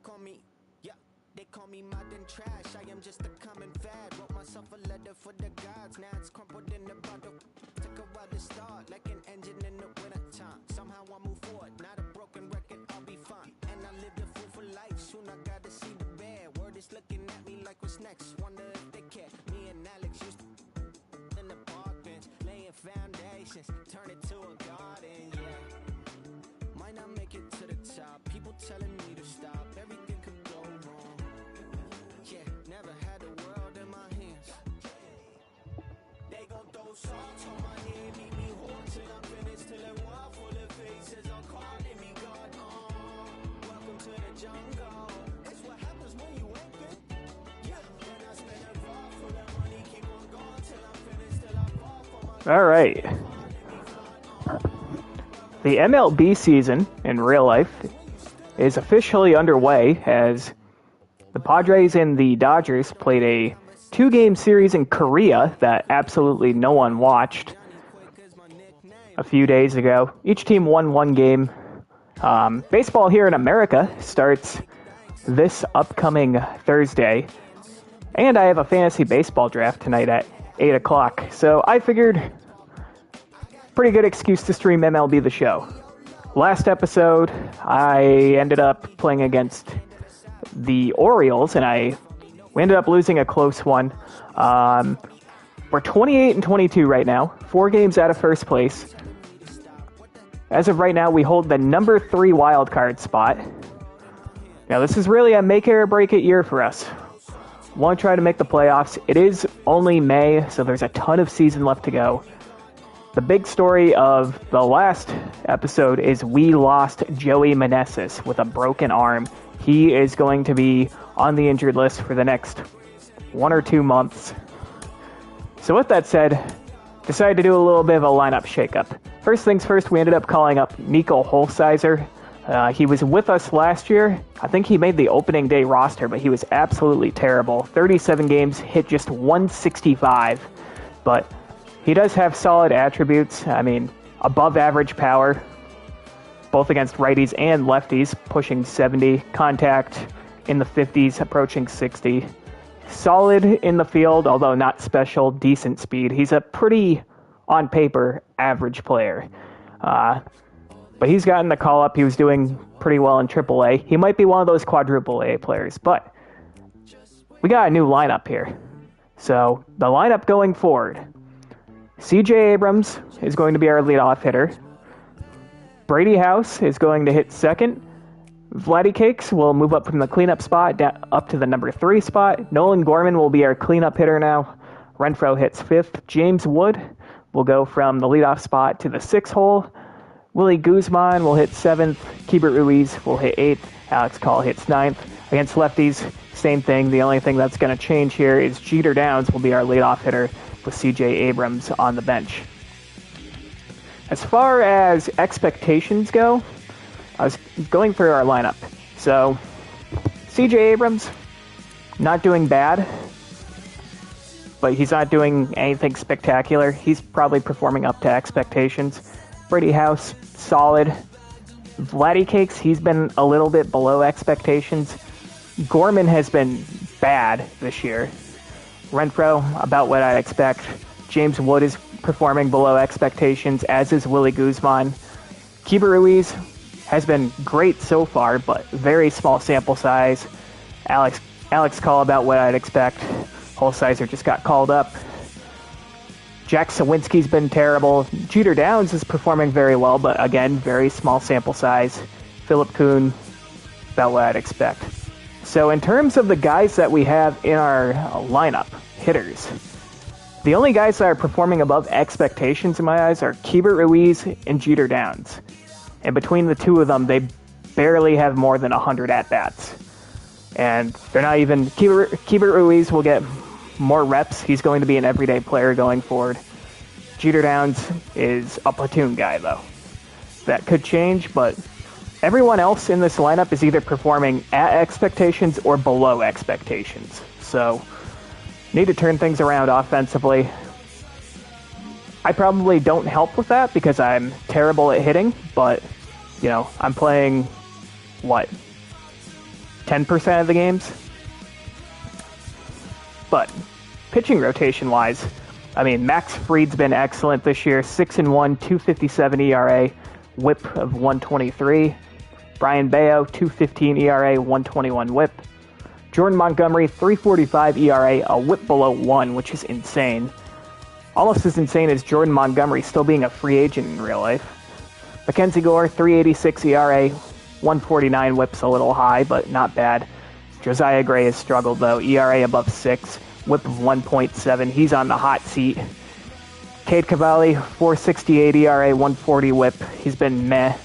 call me, yeah, they call me modern trash. I am just a common fad. Wrote myself a letter for the gods. Now it's crumpled in the bottle. Took a while to start, like an engine in the winter time. Somehow I move forward, not a broken record, I'll be fine. And I lived a fool for life, soon I gotta see the bad. Word is looking at me like what's next, wonder if they care. Me and Alex used to in the park bench, laying foundations, turn it to a garden, yeah. Might not make it to the top, people telling me to stop, everything could go wrong. Yeah, never had the world in my hands. They gon' throw salt on my head, meet me hard till I'm finished, till a wall full of faces are calling me God. Welcome to the jungle. It's what happens when you ain't good. Yeah, then I spend a bar full of money, keep on going till I'm finished, till I fall for my. All right. The MLB season in real life is officially underway as the Padres and the Dodgers played a 2-game series in Korea that absolutely no one watched a few days ago. Each team won 1 game. Baseball here in America starts this upcoming Thursday, and I have a fantasy baseball draft tonight at 8 o'clock, so I figured pretty good excuse to stream MLB The Show. Last episode, I ended up playing against the Orioles, and we ended up losing a close one. We're 28-22 right now, 4 games out of first place. As of right now, we hold the number 3 wild card spot. Now, this is really a make it or break it year for us. Want to try to make the playoffs. It is only May, so there's a ton of season left to go. The big story of the last episode is we lost Joey Meneses with a broken arm. He is going to be on the injured list for the next 1 or 2 months. So with that said, decided to do a little bit of a lineup shakeup. First things first, we ended up calling up Nico Holsizer. He was with us last year. I think he made the opening day roster, but he was absolutely terrible. 37 games, hit just 165, but he does have solid attributes. I mean, above average power, both against righties and lefties, pushing 70. Contact in the 50s, approaching 60. Solid in the field, although not special. Decent speed. He's a pretty, on paper, average player. But he's gotten the call-up. He was doing pretty well in AAA. He might be one of those quadruple A players, but we got a new lineup here. So, the lineup going forward. C.J. Abrams is going to be our leadoff hitter. Brady House is going to hit second. Vladdy Cakes will move up from the cleanup spot up to the number 3 spot. Nolan Gorman will be our cleanup hitter now. Renfroe hits 5th. James Wood will go from the leadoff spot to the 6th hole. Willie Guzman will hit 7th. Keibert Ruiz will hit 8th. Alex Call hits 9th. Against lefties, same thing. The only thing that's going to change here is Jeter Downs will be our leadoff hitter, with C.J. Abrams on the bench. As far as expectations go, I was going for our lineup. So, C.J. Abrams, not doing bad, but he's not doing anything spectacular. He's probably performing up to expectations. Brady House, solid. Vladdy Cakes, he's been a little bit below expectations. Gorman has been bad this year. Renfroe, about what I'd expect. James Wood is performing below expectations, as is Willie Guzman. Keibert Ruiz has been great so far, but very small sample size. Alex Call, about what I'd expect. Holsizer just got called up. Jack Sawinski's been terrible. Jeter Downs is performing very well, but again, very small sample size. Philip Kuhn, about what I'd expect. So in terms of the guys that we have in our lineup, hitters, the only guys that are performing above expectations in my eyes are Keibert Ruiz and Jeter Downs. And between the two of them, they barely have more than 100 at-bats. And they're not even... Keibert Ruiz will get more reps. He's going to be an everyday player going forward. Jeter Downs is a platoon guy, though. That could change, but everyone else in this lineup is either performing at expectations or below expectations. So, need to turn things around offensively. I probably don't help with that because I'm terrible at hitting, but, I'm playing, 10% of the games. But pitching rotation wise, I mean, Max Fried's been excellent this year. 6-1, 2.57 ERA, WHIP of 123. Brian Bayo, 2.15 ERA, 121 WHIP. Jordan Montgomery, 3.45 ERA, a WHIP below 1, which is insane. Almost as insane as Jordan Montgomery still being a free agent in real life. Mackenzie Gore, 3.86 ERA, 149 WHIP's a little high, but not bad. Josiah Gray has struggled, though. ERA above 6, WHIP of 1.7. He's on the hot seat. Cade Cavalli, 4.68 ERA, 140 WHIP. He's been meh.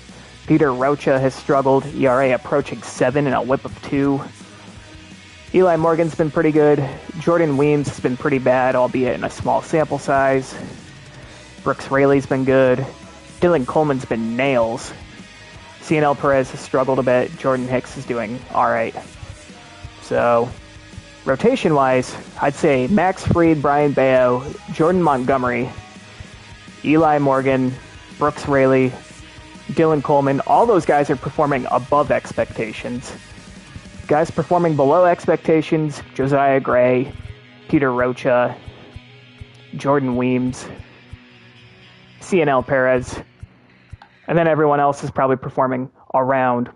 Peter Rocha has struggled. ERA approaching 7 and a WHIP of 2. Eli Morgan's been pretty good. Jordan Weems has been pretty bad, albeit in a small sample size. Brooks Raley's been good. Dylan Coleman's been nails. CNL Perez has struggled a bit. Jordan Hicks is doing all right. So, rotation-wise, I'd say Max Fried, Brian Bayo, Jordan Montgomery, Eli Morgan, Brooks Raley, Dylan Coleman. All those guys are performing above expectations. Guys performing below expectations, Josiah Gray, Peter Rocha, Jordan Weems, CNL Perez, and then everyone else is probably performing around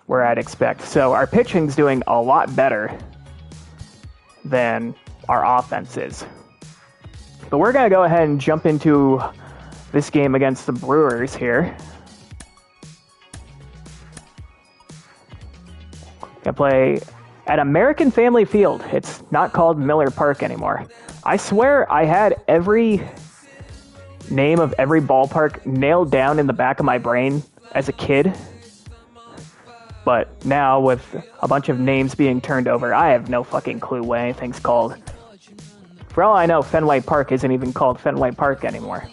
where I'd expect. So our pitching's doing a lot better than our offense is. But we're going to go ahead and jump into this game against the Brewers here. Gonna play at American Family Field. It's not called Miller Park anymore. I swear I had every name of every ballpark nailed down in the back of my brain as a kid. But now with a bunch of names being turned over, I have no fucking clue what anything's called. For all I know, Fenway Park isn't even called Fenway Park anymore.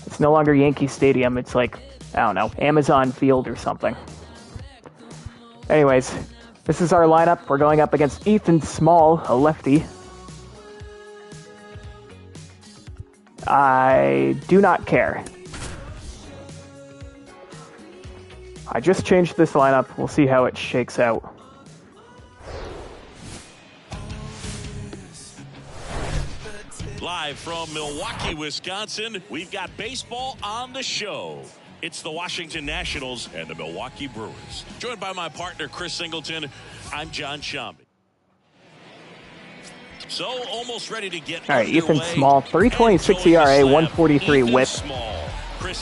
It's no longer Yankee Stadium. It's like, I don't know, Amazon Field or something. Anyways, this is our lineup. We're going up against Ethan Small, a lefty. I do not care. I just changed this lineup. We'll see how it shakes out. Live from Milwaukee, Wisconsin, we've got baseball on the show. It's the Washington Nationals and the Milwaukee Brewers. Joined by my partner, Chris Singleton, I'm John Shambi. So, almost ready to get all right, Ethan Small, 3.26 ERA, 143 WHIP,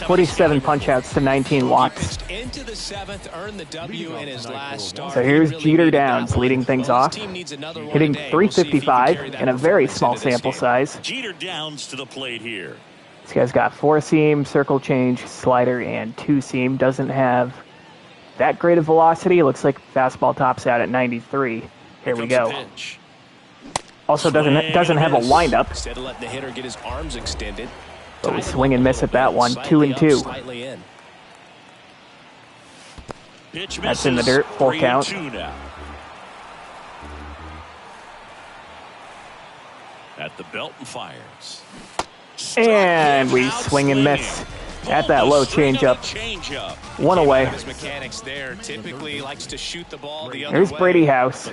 47 punch-outs to 19 walks. Into the seventh, earned the W in his last start. So here's Jeter Downs leading things off, hitting 355 in a very small sample size. Jeter Downs to the plate here. This guy's got 4-seam, circle change, slider, and 2-seam. Doesn't have that great of velocity. Looks like fastball tops out at 93. Here we go. Also doesn't have a windup. Instead of letting the hitter get his arms extended. But we swing and miss at that one. 2-2. That's in the dirt. Full count. At the belt and fires. And we swing and miss at that low changeup. One away. Here's Brady House,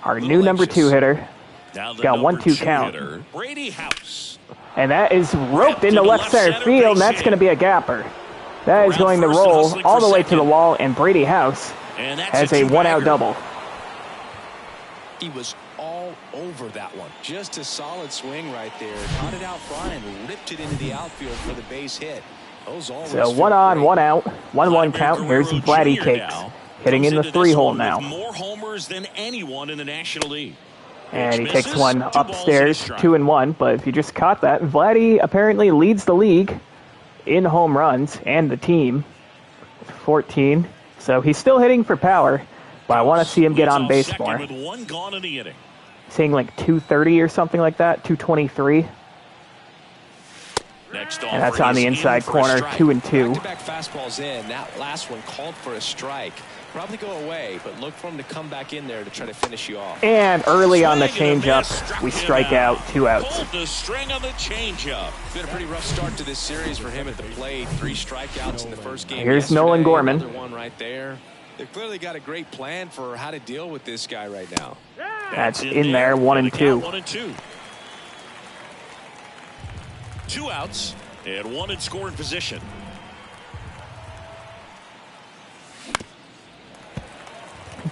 our new number 2 hitter. Got 1-2 count. And that is roped into left center field, and that's going to be a gapper. That is going to roll all the way to the wall, and Brady House has a 1-out double. He was all over that one. Just a solid swing right there. Caught it out front and ripped it into the outfield for the base hit. So 1 on, 1 out, 1-1 count. Here's Vladdy Cakes hitting in the 3-hole now. More homers than anyone in the National League. And he takes one upstairs, 2-1. But if you just caught that, Vladdy apparently leads the league in home runs and the team with 14. So he's still hitting for power, but I want to see him get on base more. Saying like 230 or something like that, 223. And that's on the inside corner, 2-2. Back-to-back fastballs in. That last one called for a strike. Probably go away, but look for him to come back in there to try to finish you off. And early on the changeup, we strike out, 2 outs. The string on the changeup. Been a pretty rough start to this series for him at the plate. 3 strikeouts in the first game. Here's Nolan Gorman. Another one right there. They've clearly got a great plan for how to deal with this guy right now. That's in there, 1-2. 1-2. 2 outs and 1 in scoring position.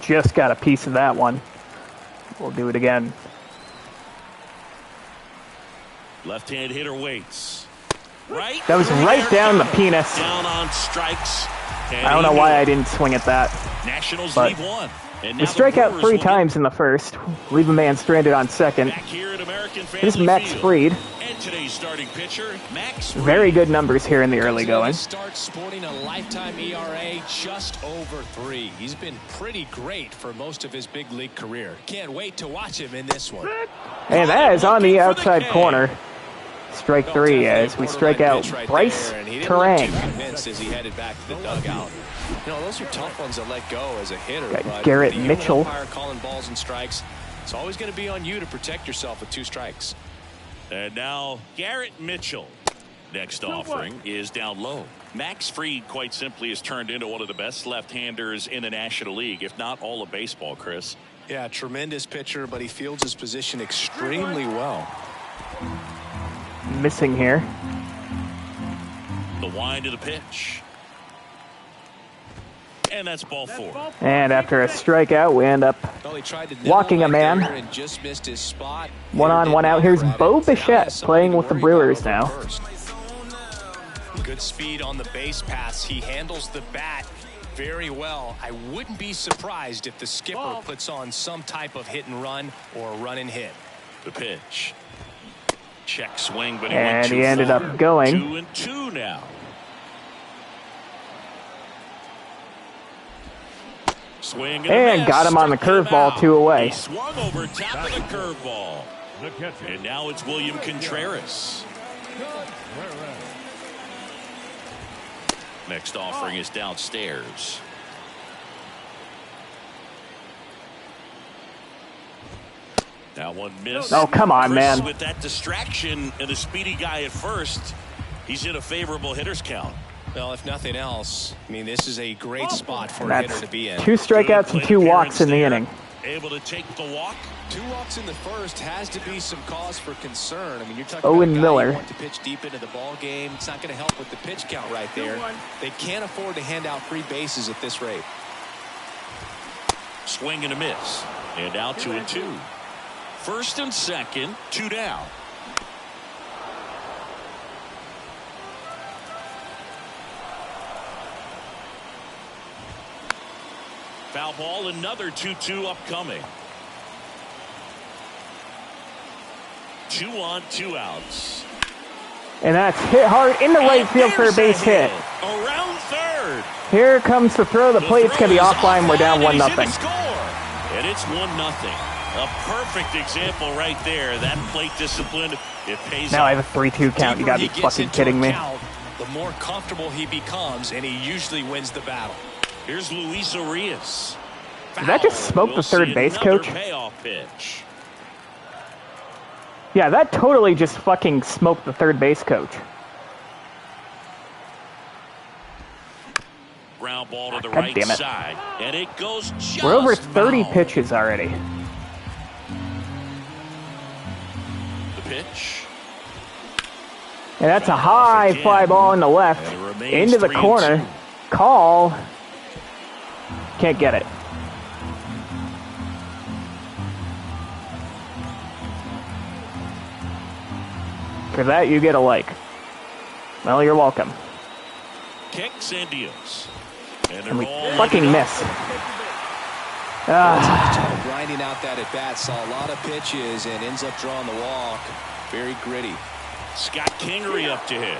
Just got a piece of that one. We'll do it again. Left-hand hitter waits. Right. That was right down the penis. Down on strikes. I don't know why I didn't swing at that. Nationals But leave 1. And we strike out 3 times in the first. Leave a man stranded on second. Back here at American This is Max Field. Fried. And today's starting pitcher, Max Fried. Very good numbers here in the early going. Starts sporting a lifetime ERA just over 3. He's been pretty great for most of his big league career. Can't wait to watch him in this one. And that is on the outside corner. Strike 3 as we strike out Bryce Terang. As he headed back to the dugout. You know, those are tough ones to let go as a hitter. Got but Garrett the Mitchell. umpire calling balls and strikes. It's always going to be on you to protect yourself with 2 strikes. And now Garrett Mitchell. Next offering is down low. Max Fried, quite simply, has turned into one of the best left-handers in the National League, if not all of baseball, Chris. Yeah, tremendous pitcher, but he fields his position extremely well. Missing here. The wind of the pitch. And that's ball 4. And after a strikeout, we end up Well, he tried to walking a man. and just missed his spot. 1 on, 1 out. Here's Bo Bichette playing with the Brewers now. Good speed on the base pass. He handles the bat very well. I wouldn't be surprised if the skipper puts on some type of hit and run or run and hit. The pitch. Check swing, but And he he ended far. up going. 2-2 now. Swing And got him on the curveball, 2 away. He swung over top of the curveball. And now it's William Contreras. Next offering is downstairs. That one missed. Oh, come on, Chris, man. With that distraction and the speedy guy at first, he's in a favorable hitter's count. Well, if nothing else, I mean, this is a great spot for a That's hitter to be in. 2 strikeouts and 2 walks in the inning. Able to take the walk. 2 walks in the first has to be some cause for concern. I mean, you're talking Owen about a guy Miller. you want to pitch deep into the ball game. It's not going to help with the pitch count right there. They can't afford to hand out free bases at this rate. Swing and a miss. And now 2-2. First and second, 2 down. Foul ball, another 2-2 upcoming. 2 on, 2 outs. And that's hit hard in the right field for a base hit. Around third. Here comes the throw. The plate's going to be offline. We're down 1-0. And it's 1-0. A perfect example right there. That plate discipline, it pays Now off. I have a 3-2 count. You got to be fucking kidding me. The more comfortable he becomes, and he usually wins the battle. Here's Luis Arias. Did that just smoke the third base coach? Payoff pitch. Yeah, that totally just fucking smoked the third base coach. Ground ball to the God right damn it. side. And it goes just We're over 30 foul. pitches already. The pitch. And that's a high fly ball in the left. And it remains Into the 3-2. corner. Call. Can't get it. For that, you get a like. Well, you're welcome. Kicks and deals. And we all fucking lined up. miss. Ah, Grinding out that at bat, saw a lot of pitches and ends up drawing the walk. Very gritty. Scott Kingery up to hit.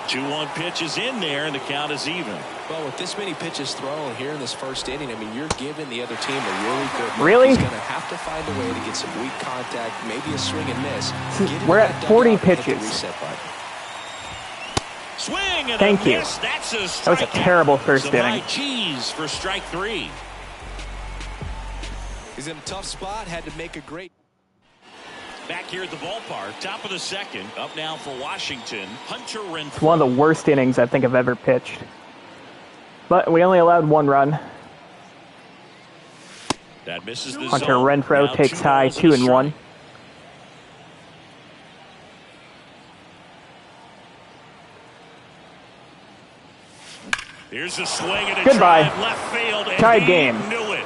2-1 pitch is in there, and the count is even. Well, with this many pitches thrown here in this first inning, I mean, you're giving the other team a really good look. Really? He's going to have to find a way to get some weak contact, maybe a swing and miss. Get into we're that at 40 dugout and hit the pitches. reset button. Swing and Thank a you. miss. That's a strikeout. That was a terrible first Some inning. high cheese for strike 3. He's in a tough spot, had to make a great. Back here at the ballpark, top of the second. Up now for Washington, Hunter Renfroe. it's one of the worst innings I think I've ever pitched. But we only allowed 1 run. That misses the Hunter zone. Renfroe Now takes 2 high, balls and a 2-1. strike. Here's a swing and a Goodbye. drive left field, and Tied he game. knew it.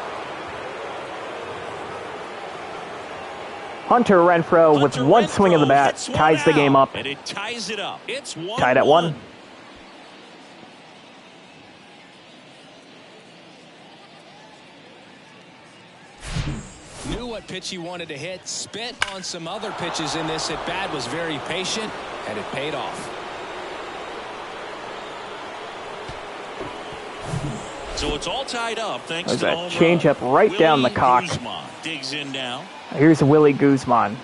Hunter Renfroe with Hunter one swing of the Renfroe bat hits one ties the game out, up. and it ties it up. It's 1-1. Tied at 1. Knew what pitch he wanted to hit, spent on some other pitches in this at bat, was very patient, and it paid off. So it's all tied up thanks There's to the a home changeup run. right down the Willie cock. Guzman digs in now. Here's Willie Guzman.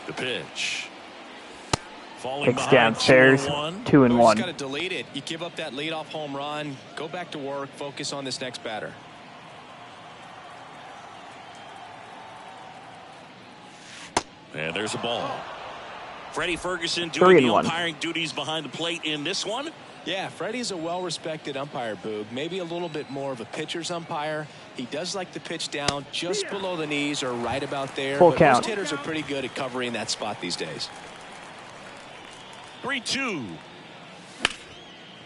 The pitch. Falling Kicks behind, downstairs, 2-1. 2-1. Got to delete it. You give up that leadoff home run, go back to work, focus on this next batter. And there's a ball. Freddie Ferguson doing the 3-1. umpiring duties behind the plate in this one. Yeah, Freddie's a well-respected umpire, Boog. Maybe a little bit more of a pitcher's umpire. He does like the pitch down just below the knees or right about there. Full but count. most hitters are pretty good at covering that spot these days. 3-2.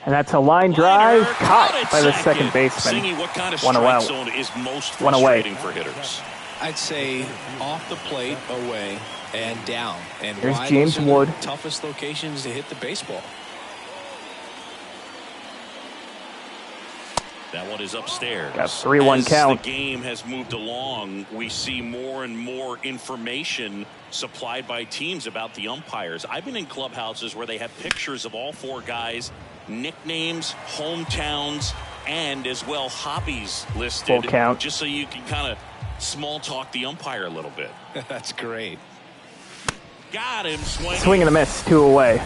And that's a line drive caught by the second baseman. Singy, what kind of One strike out. zone is most One away. frustrating for hitters? I'd say off the plate, away, and down. And Here's why James those are the Wood. toughest locations to hit the baseball. That one is upstairs. Got 3-1 As count. the game has moved along, we see more and more information supplied by teams about the umpires. I've been in clubhouses where they have pictures of all 4 guys, nicknames, hometowns, and as well hobbies listed. Full count. Just so you can kind of small talk the umpire a little bit. That's great. Got him swinging. Swing and a miss, 2 away.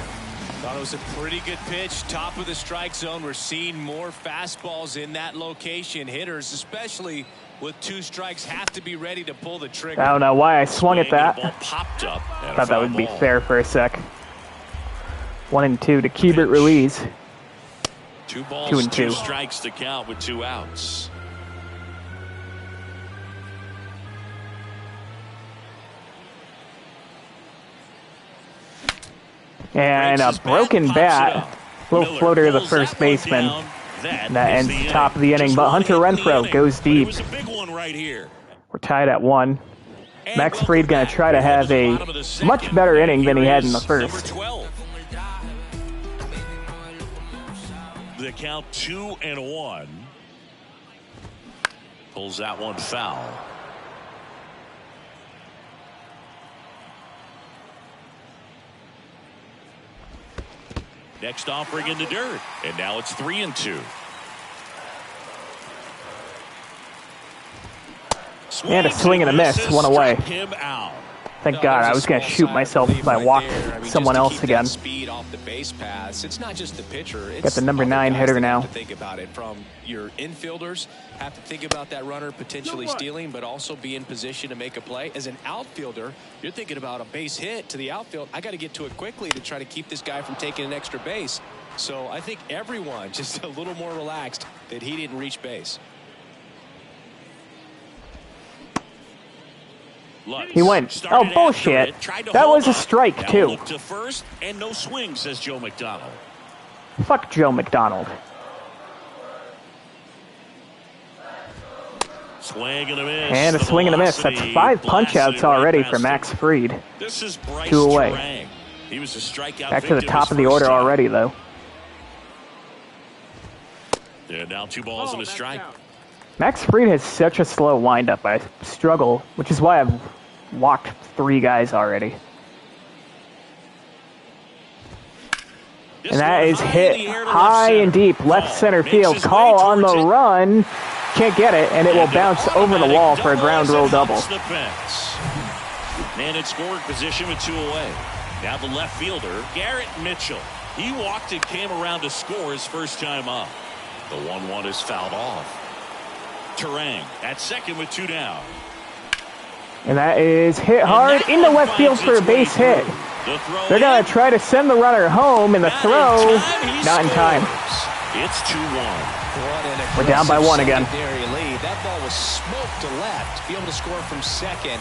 Thought it was a pretty good pitch. Top of the strike zone. We're seeing more fastballs in that location. Hitters, especially with 2 strikes, have to be ready to pull the trigger. I don't know why I swung at Swing and the that. ball popped up. And a Thought that foul would be ball. fair for a sec. 1-2 to Keibert Ruiz. 2 balls, 2 and 2 2. strikes to count with 2 outs. And Breaks a his broken pops it bat. up. Little Miller floater to the pulls first that one baseman. down. That is ends the top of the inning, Just but one Hunter hit in the Renfroe inning, goes but deep. It was a big one right here. We're tied at 1. And Max welcome Fried going back. to try to We're at have the a bottom of the second. much better inning than he Here had in the is number first. 12. The count 2-1. Pulls that one foul. Next offering in the dirt, and now it's 3-2. And a swing and a miss, misses, one away. struck him out. Thank God, I was going to shoot myself if I walked someone else again. Speed off the base paths. It's not just the pitcher. It's Got the number other 9 guys hitter that now. have to think about it. From your infielders, have to think about that runner potentially stealing, but also be in position to make a play. As an outfielder, you're thinking about a base hit to the outfield. I got to get to it quickly to try to keep this guy from taking an extra base. So I think everyone just a little more relaxed that he didn't reach base. Lutz He went, started oh, bullshit. after it, tried to That hold was a up. strike, Now too. look to first, and no swing, says Joe McDonald. Fuck Joe McDonald. Swing and a miss. And a The swing and a miss. That's velocity 5 blasted punch-outs it right already past for him. Max Fried. This is Bryce 2 away. Terang. He was a strikeout Back to the victim top his of the first order time. already, though. Yeah, now 2 balls and a strike. Max Fried has such a slow windup. I struggle, which is why I've walked 3 guys already. This And that one is high in hit the air to high left and deep, left Call center makes field. his way Call on towards the it. run. Can't get it, and it will And bounce an over the wall automatic for a ground double roll as it double. hits the fence. Man in scoring position with 2 away. Now the left fielder, Garrett Mitchell. He walked and came around to score his first time up. The 1-1 is fouled off. Terang at second with 2 down. And that is hit And hard that into one left field finds for a its way base hit. through. The throw They're going in. to try to send the runner home, and the Not throw, in time, he not in time. scores. It's 2-1. What an We're down by aggressive 1 again. secondary lead. but that ball was smoked to left. To be able to score from second,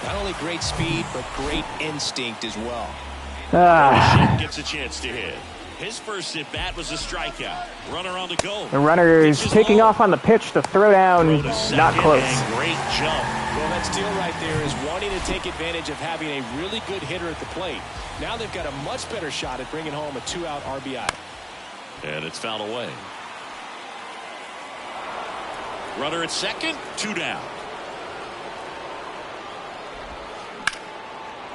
not only great speed, but great instinct as well. Gets a chance to hit. His first at bat was a strikeout. Runner on the go. The runner is taking off on the pitch to throw down. Not close. Great jump. Well, that steal right there is wanting to take advantage of having a really good hitter at the plate. Now they've got a much better shot at bringing home a 2-out RBI. And it's fouled away. Runner at second, 2 down.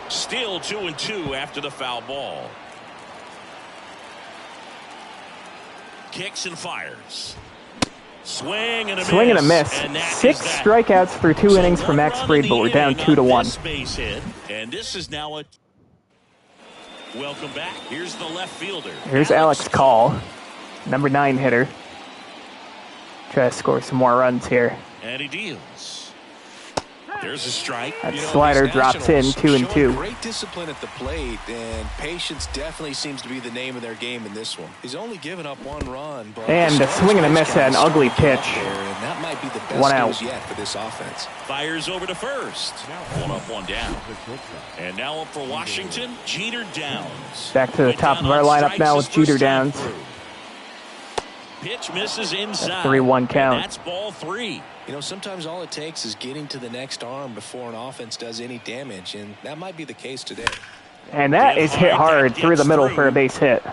Still 2-2 after the foul ball. Kicks and fires. Swing and a miss. And 6 strikeouts through 2 innings for Max Fried, but we're down 2-1. Base hit, and this is now a welcome back. Here's the left fielder. Here's Alex Call, number 9 hitter. Try to score some more runs here. And he deals. There's a strike. That slider drops in, 2-2. Great discipline at the plate, and patience definitely seems to be the name of their game in this one. He's only given up 1 run, but and a swing and a miss at an ugly pitch. And that might be the best 1 out news yet for this offense. Fires over to first. 1 up, 1 down. And now up for Washington, Jeter Downs. Back to the top of our lineup now with Jeter Downs. Pitch misses inside. 3-1 count. That's ball 3. You know, sometimes all it takes is getting to the next arm before an offense does any damage, and that might be the case today. And that is hit hard through the middle for a base hit.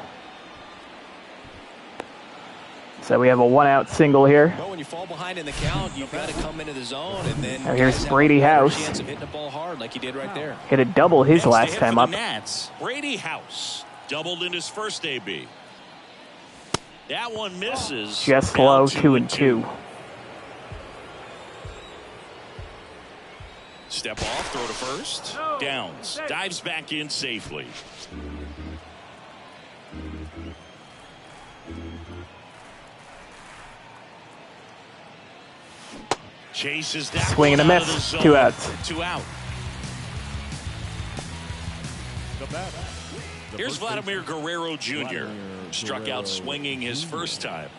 So we have a 1-out single here. But when you fall behind in the count, you've got to come into the zone, and then now here's Brady House. Chance of hitting the ball hard like he did right there. Hit a double his last time up. Nats, Brady House doubled in his first AB. That one misses. Just low, 2-2. Step off, throw to first. Downs dives back in safely. Chases that swing and a miss. 2 outs. 2 out. Here's Vladimir Guerrero Jr. Struck out swinging his first time.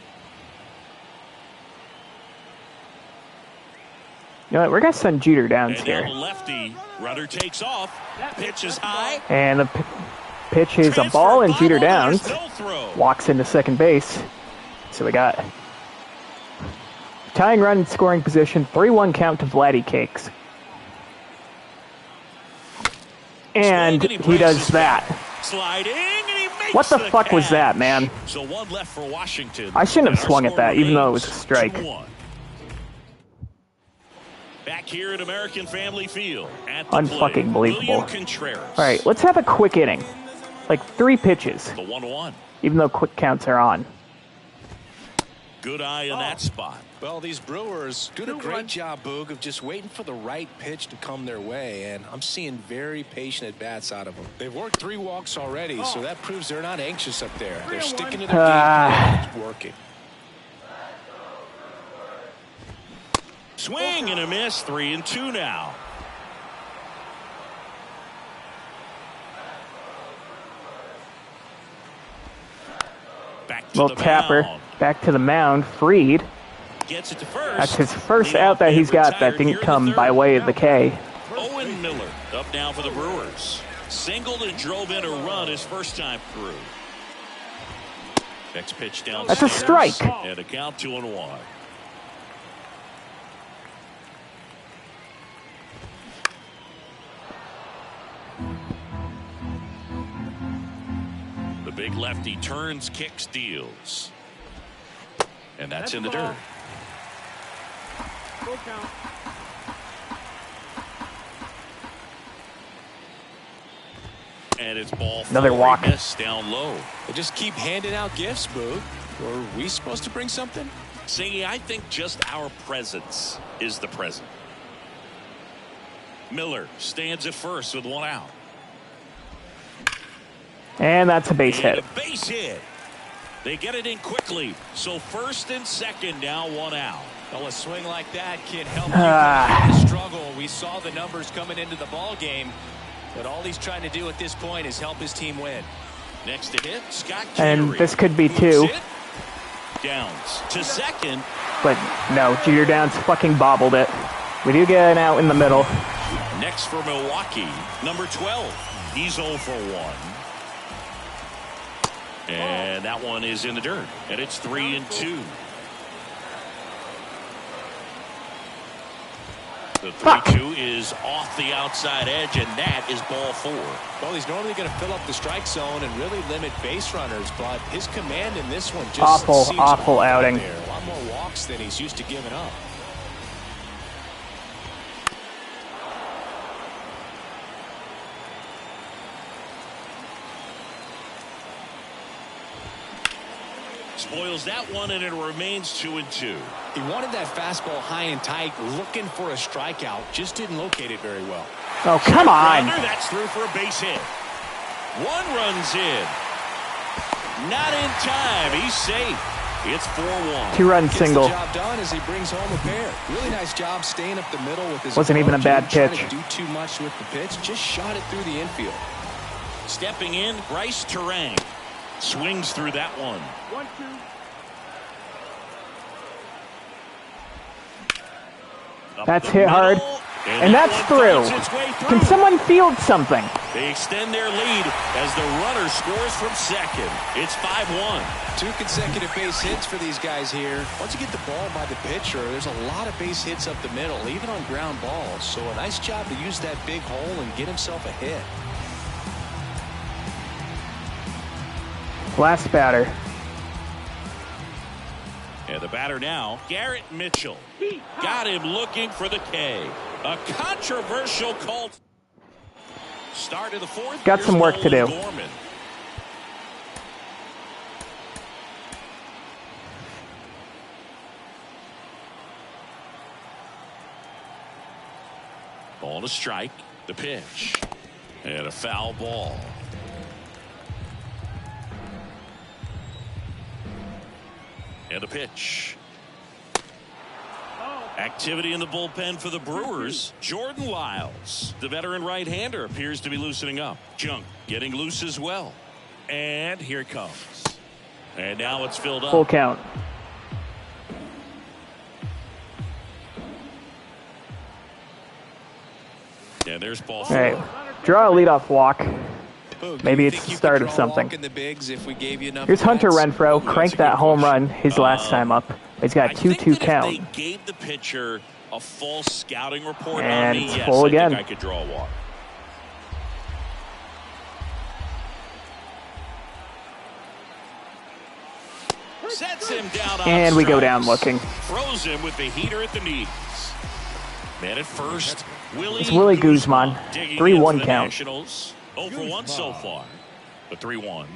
You know what? We're going to send Jeter Downs and here. now the lefty runner takes off. Pitch is high. And the pitch is a ball, and Jeter Downs walks into second base. So we got tying run in scoring position, 3-1 count to Vladdy Cakes. And he does that. Sliding, and he makes what the fuck was that, man? So 1 left for Washington. I shouldn't have swung at that, even though it was a strike. 2-1. Back here at American Family Field. At the unfucking believable. Contreras. All right, let's have a quick inning. Like 3 pitches. The 1-1. Even though quick counts are on. Good eye in that spot. Well, these Brewers doing a great job, Boog, of just waiting for the right pitch to come their way, and I'm seeing very patient at-bats out of them. They've worked 3 walks already, so that proves they're not anxious up there. They're sticking to their game plan. It's working. Swing and a miss, 3-2 now. Back to little the tapper. mound. Back to the mound. Fried. Gets it to first. That's his first out that he's got that didn't come by way of the K. Owen Miller up now for the Brewers. Singled and drove in a run his first time through. Next pitch down. That's a strike. And a count 2-1. The big lefty turns, kicks, deals. And that's in the dirt. Full count. And it's ball. Another walk. Down low. They just keep handing out gifts, Boog. Were we supposed to bring something? Singy, I think just our presence is the present. Miller stands at first with 1 out. And that's a base hit. A base hit. They get it in quickly. So first and second now, 1 out. Well, a swing like that can help you out of the struggle. We saw the numbers coming into the ball game, but all he's trying to do at this point is help his team win. Next to hit, Scott And Carey. this could be 2. Downs to second. But no, Jeter Downs fucking bobbled it. We do get an out in the middle. Next for Milwaukee, number 12. He's 0 for 1. And that one is in the dirt. And it's 3-2. The 3-2 is off the outside edge, and that is ball 4. Well, he's normally going to fill up the strike zone and really limit base runners, but his command in this one just awful outing. There. A lot more walks than he's used to giving up. Spoils that one, and it remains 2-2. He wanted that fastball high and tight, looking for a strikeout. Just didn't locate it very well. Oh, come on. That's through for a base hit. One runs in. Not in time. He's safe. It's 4-1. 2-run single. Gets the job done as he brings home a pair. Really nice job staying up the middle with his Wasn't even a bad pitch. Didn't do too much with the pitch. Just shot it through the infield. Stepping in, Bryce Terang. Swings through that one. 1-2. That's hit hard. And that's through. Can someone field something? They extend their lead as the runner scores from second. It's 5-1. 2 consecutive base hits for these guys here. Once you get the ball by the pitcher, there's a lot of base hits up the middle, even on ground balls. So a nice job to use that big hole and get himself a hit. Last batter. And the batter now, Garrett Mitchell. Got him looking for the K. A controversial call. Start of the 4th. Got some work to do. Gorman. Ball to strike. The pitch. And a foul ball. And a pitch. Activity in the bullpen for the Brewers. Jordan Lyles, the veteran right-hander, appears to be loosening up. Junk getting loose as well. And here it comes. And now it's filled up. Full count. And there's ball All 4. right. Draw a leadoff walk. Maybe it's the start of something. Here's Hunter Renfroe. Cranked that home run his last time up. He's got a 2-2 count. If they gave the pitcher a false scouting report and on me, it's yes, full I again. think I could draw a walk. Sets him down on And we go strikes. down looking. Throws him with the heater at the knees. Man at first, It's Willie Guzman. digging 3-1 in for the count. Nationals. 0 for 1 so far. But 3-1.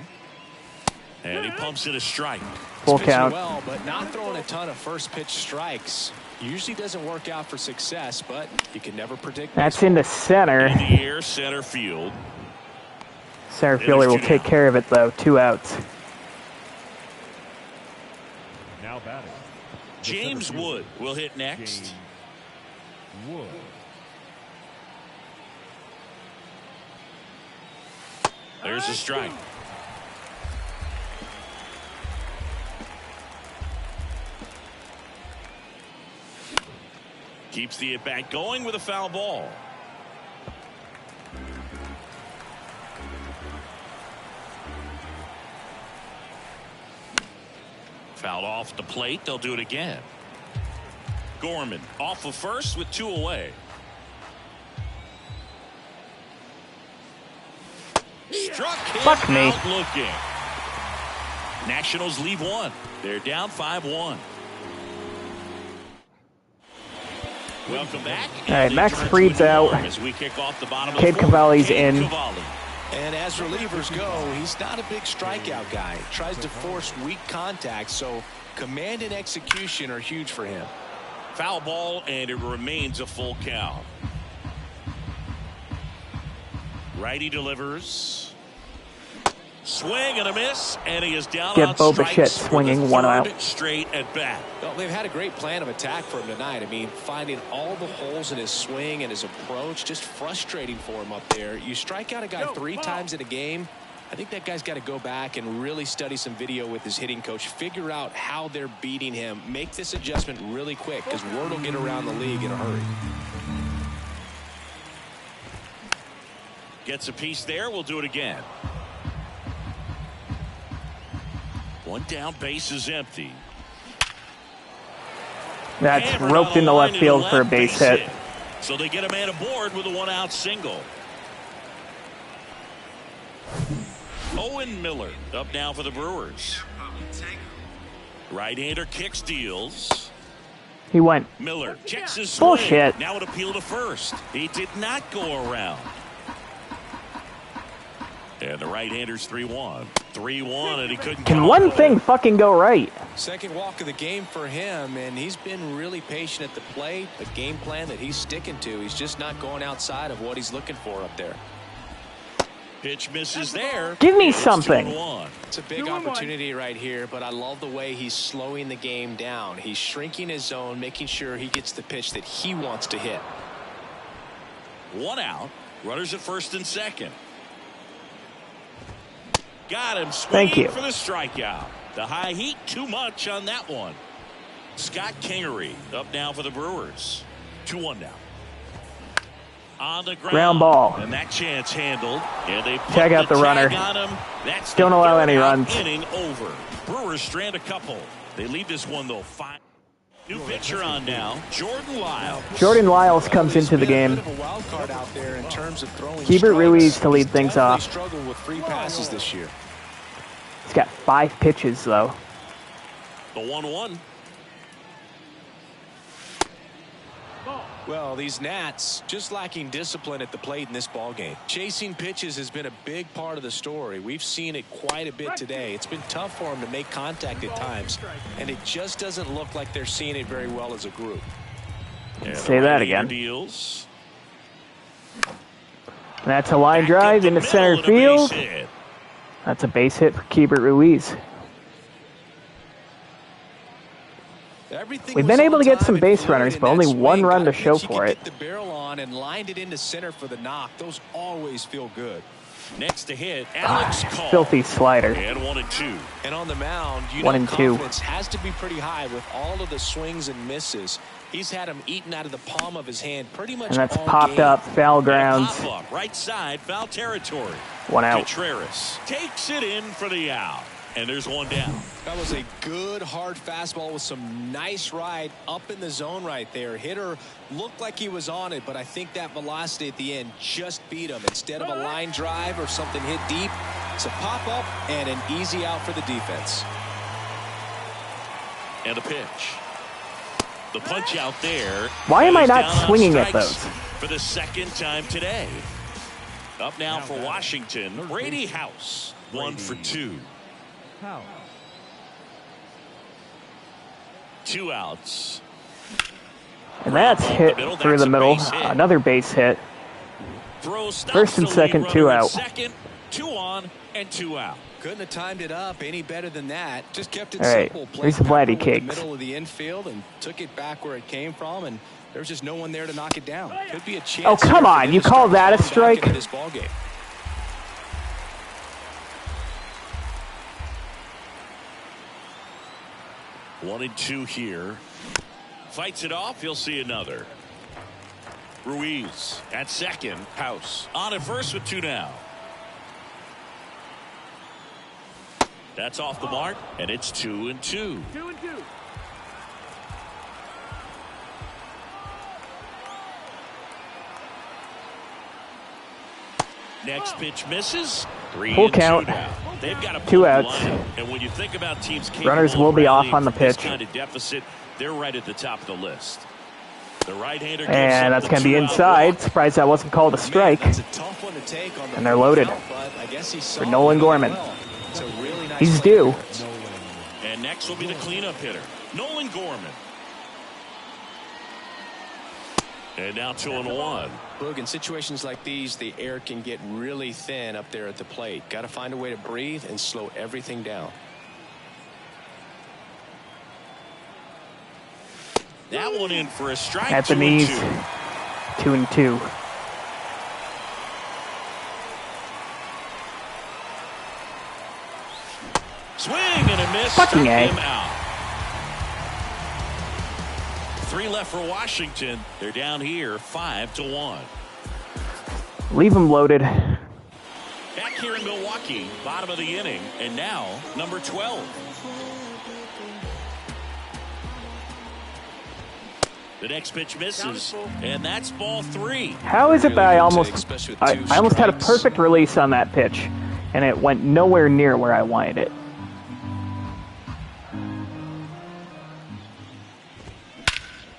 And he pumps it a strike. Full Pitching count. well, but not throwing a ton of first pitch strikes. Usually doesn't work out for success, but you can never predict. That's into center. In the air, center field. Center fielder will take care of it, though. 2 outs. Now batting. James Wood will hit next. Wood. There's a strike. Keeps the at-bat going with a foul ball. Fouled off the plate. They'll do it again. Gorman off of first with 2 away. Struck him Fuck me. out looking. Nationals leave 1. They're down 5-1. Welcome back. All right, Max Fried's out. As we kick off the bottom of Cade the 4th. Cavalli's Cade in. Cavalli. And as relievers go, he's not a big strikeout guy. Tries to force weak contact, so command and execution are huge for him. Foul ball, and it remains a full count. Righty delivers. Swing and a miss, and he is down Get on Bo strikes Bichette for swinging the 1 third out. straight at bat. Well, they've had a great plan of attack for him tonight. I mean, finding all the holes in his swing and his approach, just frustrating for him up there. You strike out a guy 3 times in a game, I think that guy's got to go back and really study some video with his hitting coach, figure out how they're beating him, make this adjustment really quick because word will get around the league in a hurry. Gets a piece there. We'll do it again. One down, base is empty. That's Hammered roped on the into line left field for a base hit. So they get a man aboard with a one-out single. Owen Miller up now for the Brewers. Right-hander kicks, deals. He went. Miller checks his swing. Bullshit. Now an appeal to first. He did not go around. And the right-hander's 3-1. 3-1, and he couldn't. Can one thing fucking go right? Second walk of the game for him, and he's been really patient at the plate. A game plan that he's sticking to. He's just not going outside of what he's looking for up there. Pitch misses there. Give me It's something. 2-1. It's a big opportunity right here, but I love the way he's slowing the game down. He's shrinking his zone, making sure he gets the pitch that he wants to hit. One out. Runners at first and second. Got him. Thank you. For the strikeout. The high heat, too much on that one. Scott Kingery up now for the Brewers. 2-1 now. On the ground ball. And that chance handled. And they put Check out the runner. on him. That's Don't allow any runs. Inning over. Brewers strand a couple. They lead this one though. New pitcher on now, Jordan Lyles. Jordan Lyles comes into the game. Keibert Ruiz to lead things off. Struggled with free passes this year. He's got 5 pitches, though. The 1-1. Well, these Nats just lacking discipline at the plate in this ballgame. Chasing pitches has been a big part of the story. We've seen it quite a bit today. It's been tough for them to make contact at times, and it just doesn't look like they're seeing it very well as a group. Say that again. Deals. That's a line drive into center field. That's a base hit for Keibert Ruiz. We've been able to get some base runners, but only one run to show for it. The barrel on and lined it into center for the knock. Those always feel good. Next to hit, Alex Call. Filthy slider. And 1-2. And on the mound, you 1 know and 2. confidence has to be pretty high with all of the swings and misses. He's had them eaten out of the palm of his hand pretty much. And that's all popped game. up, foul grounds. Pop up, right side, foul territory. 1 out. Contreras takes it in for the out. And there's one down. That was a good hard fastball with some nice ride up in the zone right there. Hitter looked like he was on it, but I think that velocity at the end just beat him. Instead of a line drive or something hit deep, it's a pop up and an easy out for the defense. And the pitch. The punch out there. Why am I Goes not down on swinging at strikes those? for the second time today? Up now for Washington, Brady House. 1 for 2. 2 outs. And that's hit through the middle. Another base hit. First and second, 2 out. Second, 2 on and 2 out. Couldn't have timed it up any better than that. Just kept it All right, simple. here's some Played Vladdy in the cakes. middle of the infield and took it back where it came from, and there was just no one there to knock it down. Could be a chance. Oh, come here for on. them You to call start that a clawing back strike? into this ballgame. One and 2 here. Fights it off. He'll see another. Ruiz at second. House on at first with 2 now. That's off the mark, and it's 2 and 2. 2 and 2. Next pitch misses. 3 Full and 2 count. now. They've got a 2 pull outs. lineup. And when you think about teams Runners capable will of be off rallying on the from this pitch. kind of deficit, they're right at the top of the list. The right-hander gives And up that's the going to be 2-out inside. walk. Surprised that wasn't called a strike. That's a tough one to take on the And they're loaded field, but I guess he saw for Nolan it Gorman. well. It's a really nice He's play due. defense. And next will be the cleanup hitter, Nolan Gorman. And now 2 and 1. Look, in situations like these, the air can get really thin up there at the plate. Got to find a way to breathe and slow everything down. That one in for a strike. At the 2 and knees. 2. 2 and 2. Swing and a miss. Fucking Struck A. him out. 3 left for Washington. They're down here 5-1. Leave them loaded. Back here in Milwaukee, bottom of the inning, and now number 12. The next pitch misses, and that's ball 3. How is it that I almost had a perfect release on that pitch, and it went nowhere near where I wanted it?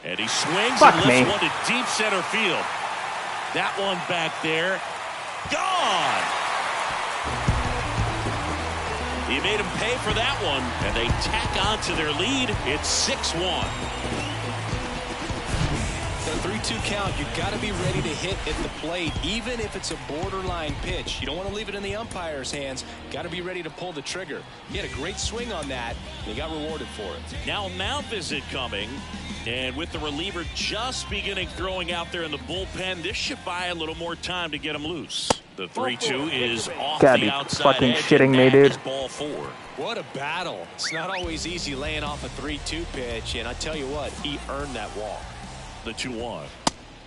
And he swings Fuck and me. lifts one to deep center field. That one back there, gone. He made him pay for that one, and they tack on to their lead. It's 6-1. The 3-2 count, you've got to be ready to hit at the plate, even if it's a borderline pitch. You don't want to leave it in the umpire's hands. Got to be ready to pull the trigger. He had a great swing on that, and he got rewarded for it. Now Mount is it coming, and with the reliever just beginning throwing out there in the bullpen, this should buy a little more time to get him loose. The 3-2 is off Gotta the be outside fucking edge, shitting and me, that dude. is ball 4. What a battle. It's not always easy laying off a 3-2 pitch, and I tell you what, he earned that walk. The 2-1.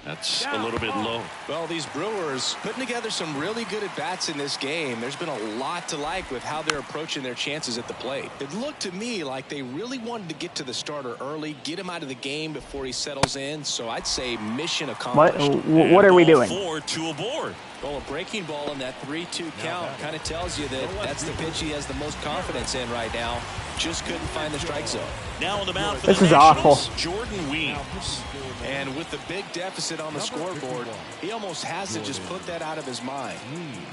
That's a little bit low. Well, these Brewers putting together some really good at-bats in this game. There's been a lot to like with how they're approaching their chances at the plate. It looked to me like they really wanted to get to the starter early, get him out of the game before he settles in. So I'd say mission accomplished. What are we doing? 4 to aboard. Well, a breaking ball in that 3-2 count kind of tells you that that's the pitch he has the most confidence in right now. Just couldn't find the strike zone. Now on the mound for This the is Nationals, awful. Jordan Weems. And with the big deficit on the scoreboard, he almost has to just put that out of his mind.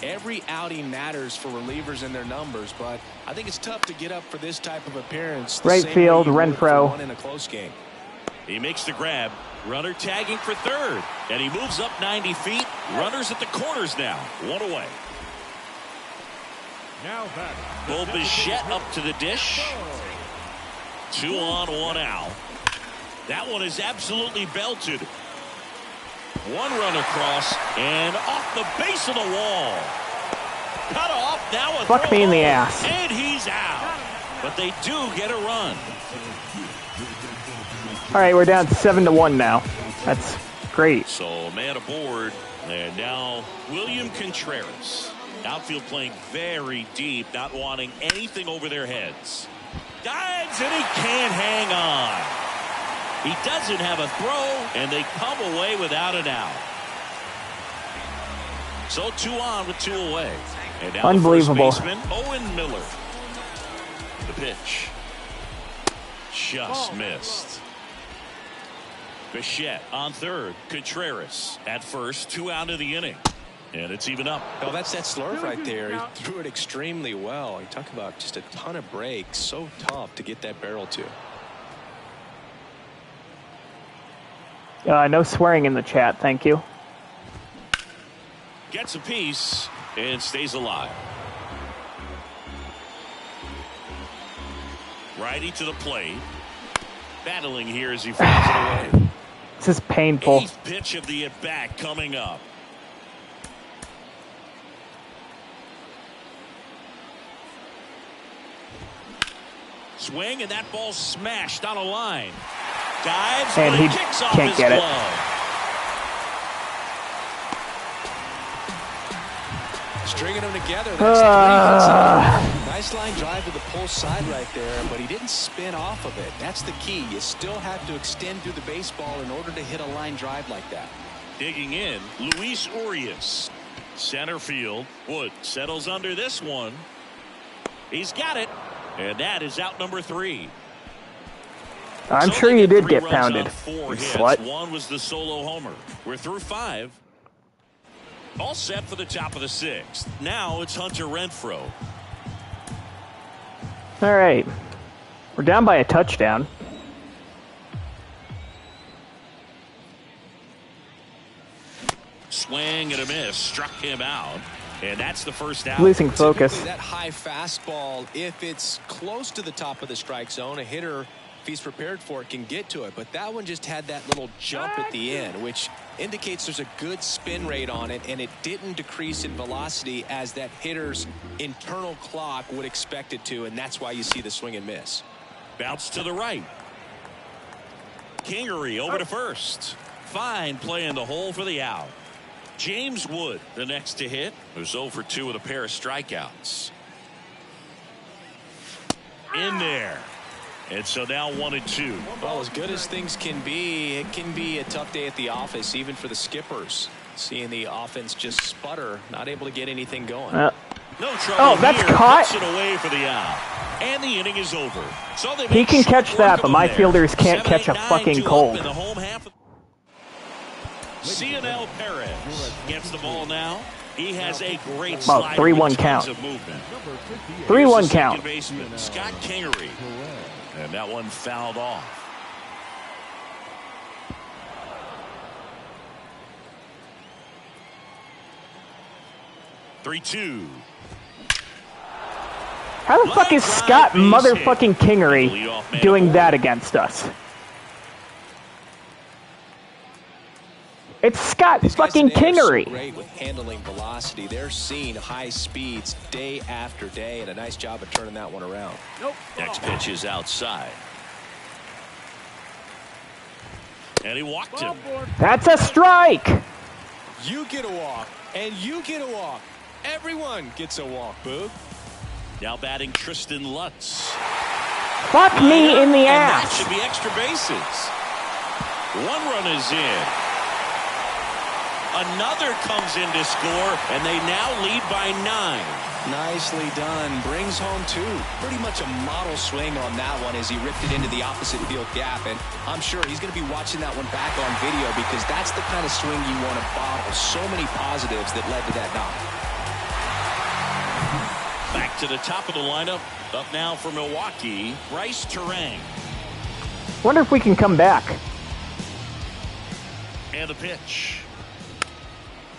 Every outing matters for relievers and their numbers, but I think it's tough to get up for this type of appearance. Right field, Renfroe. One in a close game. He makes the grab. Runner tagging for third. And he moves up 90 feet. Runners at the corners now. 1 away. Now back. Bo Bichette up to the dish. 2 on, 1 out. That one is absolutely belted. 1 run across and off the base of the wall. Cut off. Now a Fuck throw me in the home, ass. and he's out. But they do get a run. All right, we're down 7-1 now. That's great. So man aboard, and now William Contreras. Outfield playing very deep, not wanting anything over their heads. Dives, and he can't hang on. He doesn't have a throw, and they come away without an out. So 2 on with 2 away. And now Unbelievable. the first baseman, Owen Miller. The pitch. Just missed. Bichette on third. Contreras at first. 2 out of the inning. And it's even up. Oh, that's that slurve right there. He threw it extremely well. You talk about just a ton of breaks. So tough to get that barrel to. No swearing in the chat, thank you. Gets a piece and stays alive. Righty to the plate. Battling here as he fouls it away. This is painful. 8th pitch of the at-bat coming up. Swing, and that ball smashed on a line. Dives, And but he it kicks off can't his get it. glove. Stringing them together. That's 3 hits. Nice line drive to the pull side right there, but he didn't spin off of it. That's the key. You still have to extend through the baseball in order to hit a line drive like that. Digging in, Luis Urias. Center field. Wood settles under this one. He's got it. And that is out number 3. I'm So sure they you did 3 get runs pounded, on 4 you hits. slut. 1 was the solo homer. We're through 5. All set for the top of the 6th. Now it's Hunter Renfroe. All right. We're down by a touchdown. Swing and a miss. Struck him out. And that's the first out. Losing focus. Typically that high fastball, if it's close to the top of the strike zone, a hitter, if he's prepared for it, can get to it. But that one just had that little jump at the end, which indicates there's a good spin rate on it, and it didn't decrease in velocity as that hitter's internal clock would expect it to, and that's why you see the swing and miss. Bounce to the right. Kingery over to first. Fine play in the hole for the out. James Wood, the next to hit, who's 0 for 2 with a pair of strikeouts. In there. And so now 1-2. Well, as good as things can be, it can be a tough day at the office, even for the skippers. Seeing the offense just sputter, not able to get anything going. No trouble. That's here. caught. Puts it away for the out. And the inning is over. So he can catch that, but my fielders can't catch a fucking cold. In the home half of Cionel Perez gets the ball now. He has a great slide. 3-1 count. 3-1 count. Baseman, Scott Kingery. And that one fouled off. Three-two. How the fuck is Scott motherfucking Kingery doing that against us? It's Scott fucking Kingery. So great with handling velocity. They're seeing high speeds day after day, and a nice job of turning that one around. Next pitch is outside. And he walked him. That's a strike. You get a walk, and you get a walk. Everyone gets a walk, Boog. Now batting Tristan Lutz. Fuck me in the ass. That should be extra bases. 1 run is in. Another comes in to score, and they now lead by 9. Nicely done. Brings home 2. Pretty much a model swing on that one as he ripped it into the opposite field gap. And I'm sure he's going to be watching that one back on video because that's the kind of swing you want to bottle. So many positives that led to that knock. Back to the top of the lineup. Up now for Milwaukee, Bryce Terang. Wonder if we can come back. And the pitch.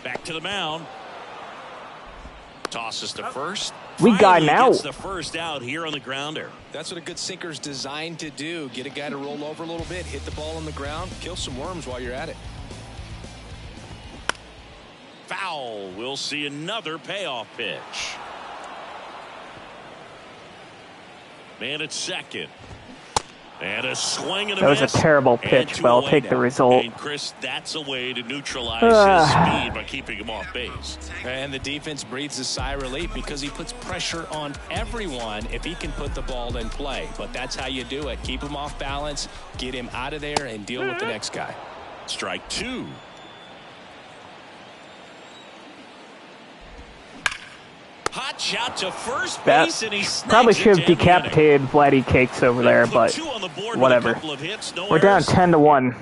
Back to the mound. Tosses to first. We got Finally out. gets the first out here on the grounder. That's what a good sinker's designed to do. Get a guy to roll over a little bit, hit the ball on the ground, kill some worms while you're at it. Foul. We'll see another payoff pitch. Man at second. And a swing and a That was a miss. terrible pitch, but I'll take the result. And Chris, that's a way to neutralize his speed by keeping him off base. And the defense breathes a sigh of relief because he puts pressure on everyone if he can put the ball in play. But that's how you do it. Keep him off balance, get him out of there, and deal with the next guy. Strike 2. Hot shot to first base, and he probably should have decapitated Vladdy Cakes over there, but whatever. We're down 10-1.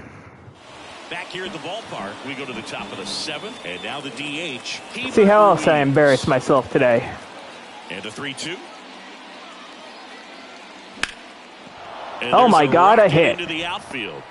Back here at the ballpark, we go to the top of the 7th, and now the DH. See how else I embarrass myself today. And a 3-2. Oh my God, a hit. Into the outfield.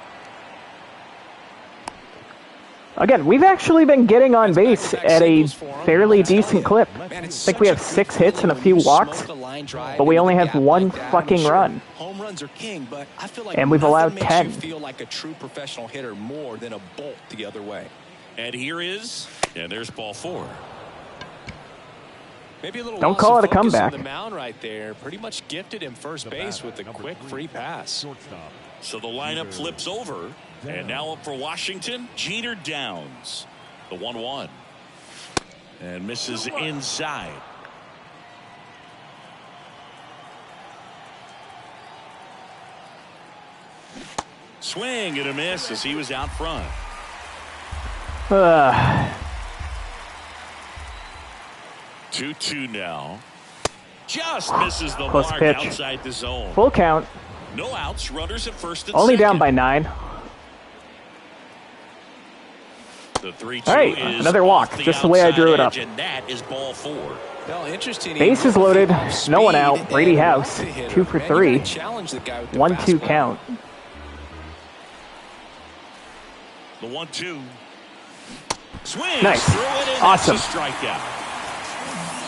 Again, we've actually been getting on base at a fairly decent clip. I think we have 6 hits and a few walks, but we only have 1 fucking run. Home runs are king, but I feel like and we've allowed makes 10. You feel like a true professional hitter more than a bolt the other way. And here is, and there's ball 4. Maybe a little Don't call it a comeback. The mound right there pretty much gifted him first base with a quick free pass. So the lineup flips over. And now up for Washington, Jeter Downs. The 1-1. And misses inside. Swing and a miss as he was out front. 2-2 now. Just misses the close mark pitch. outside the zone. Full count. No outs, runners at first and Only second. down by 9. The 3-2 All right, is another walk, just the way I drew it up. And that is ball 4. Well, interesting. Bases loaded, no one out. Brady House, 2 for 3. 1-2 count. The 1-2. Swing. Nice. Awesome. That's a strikeout.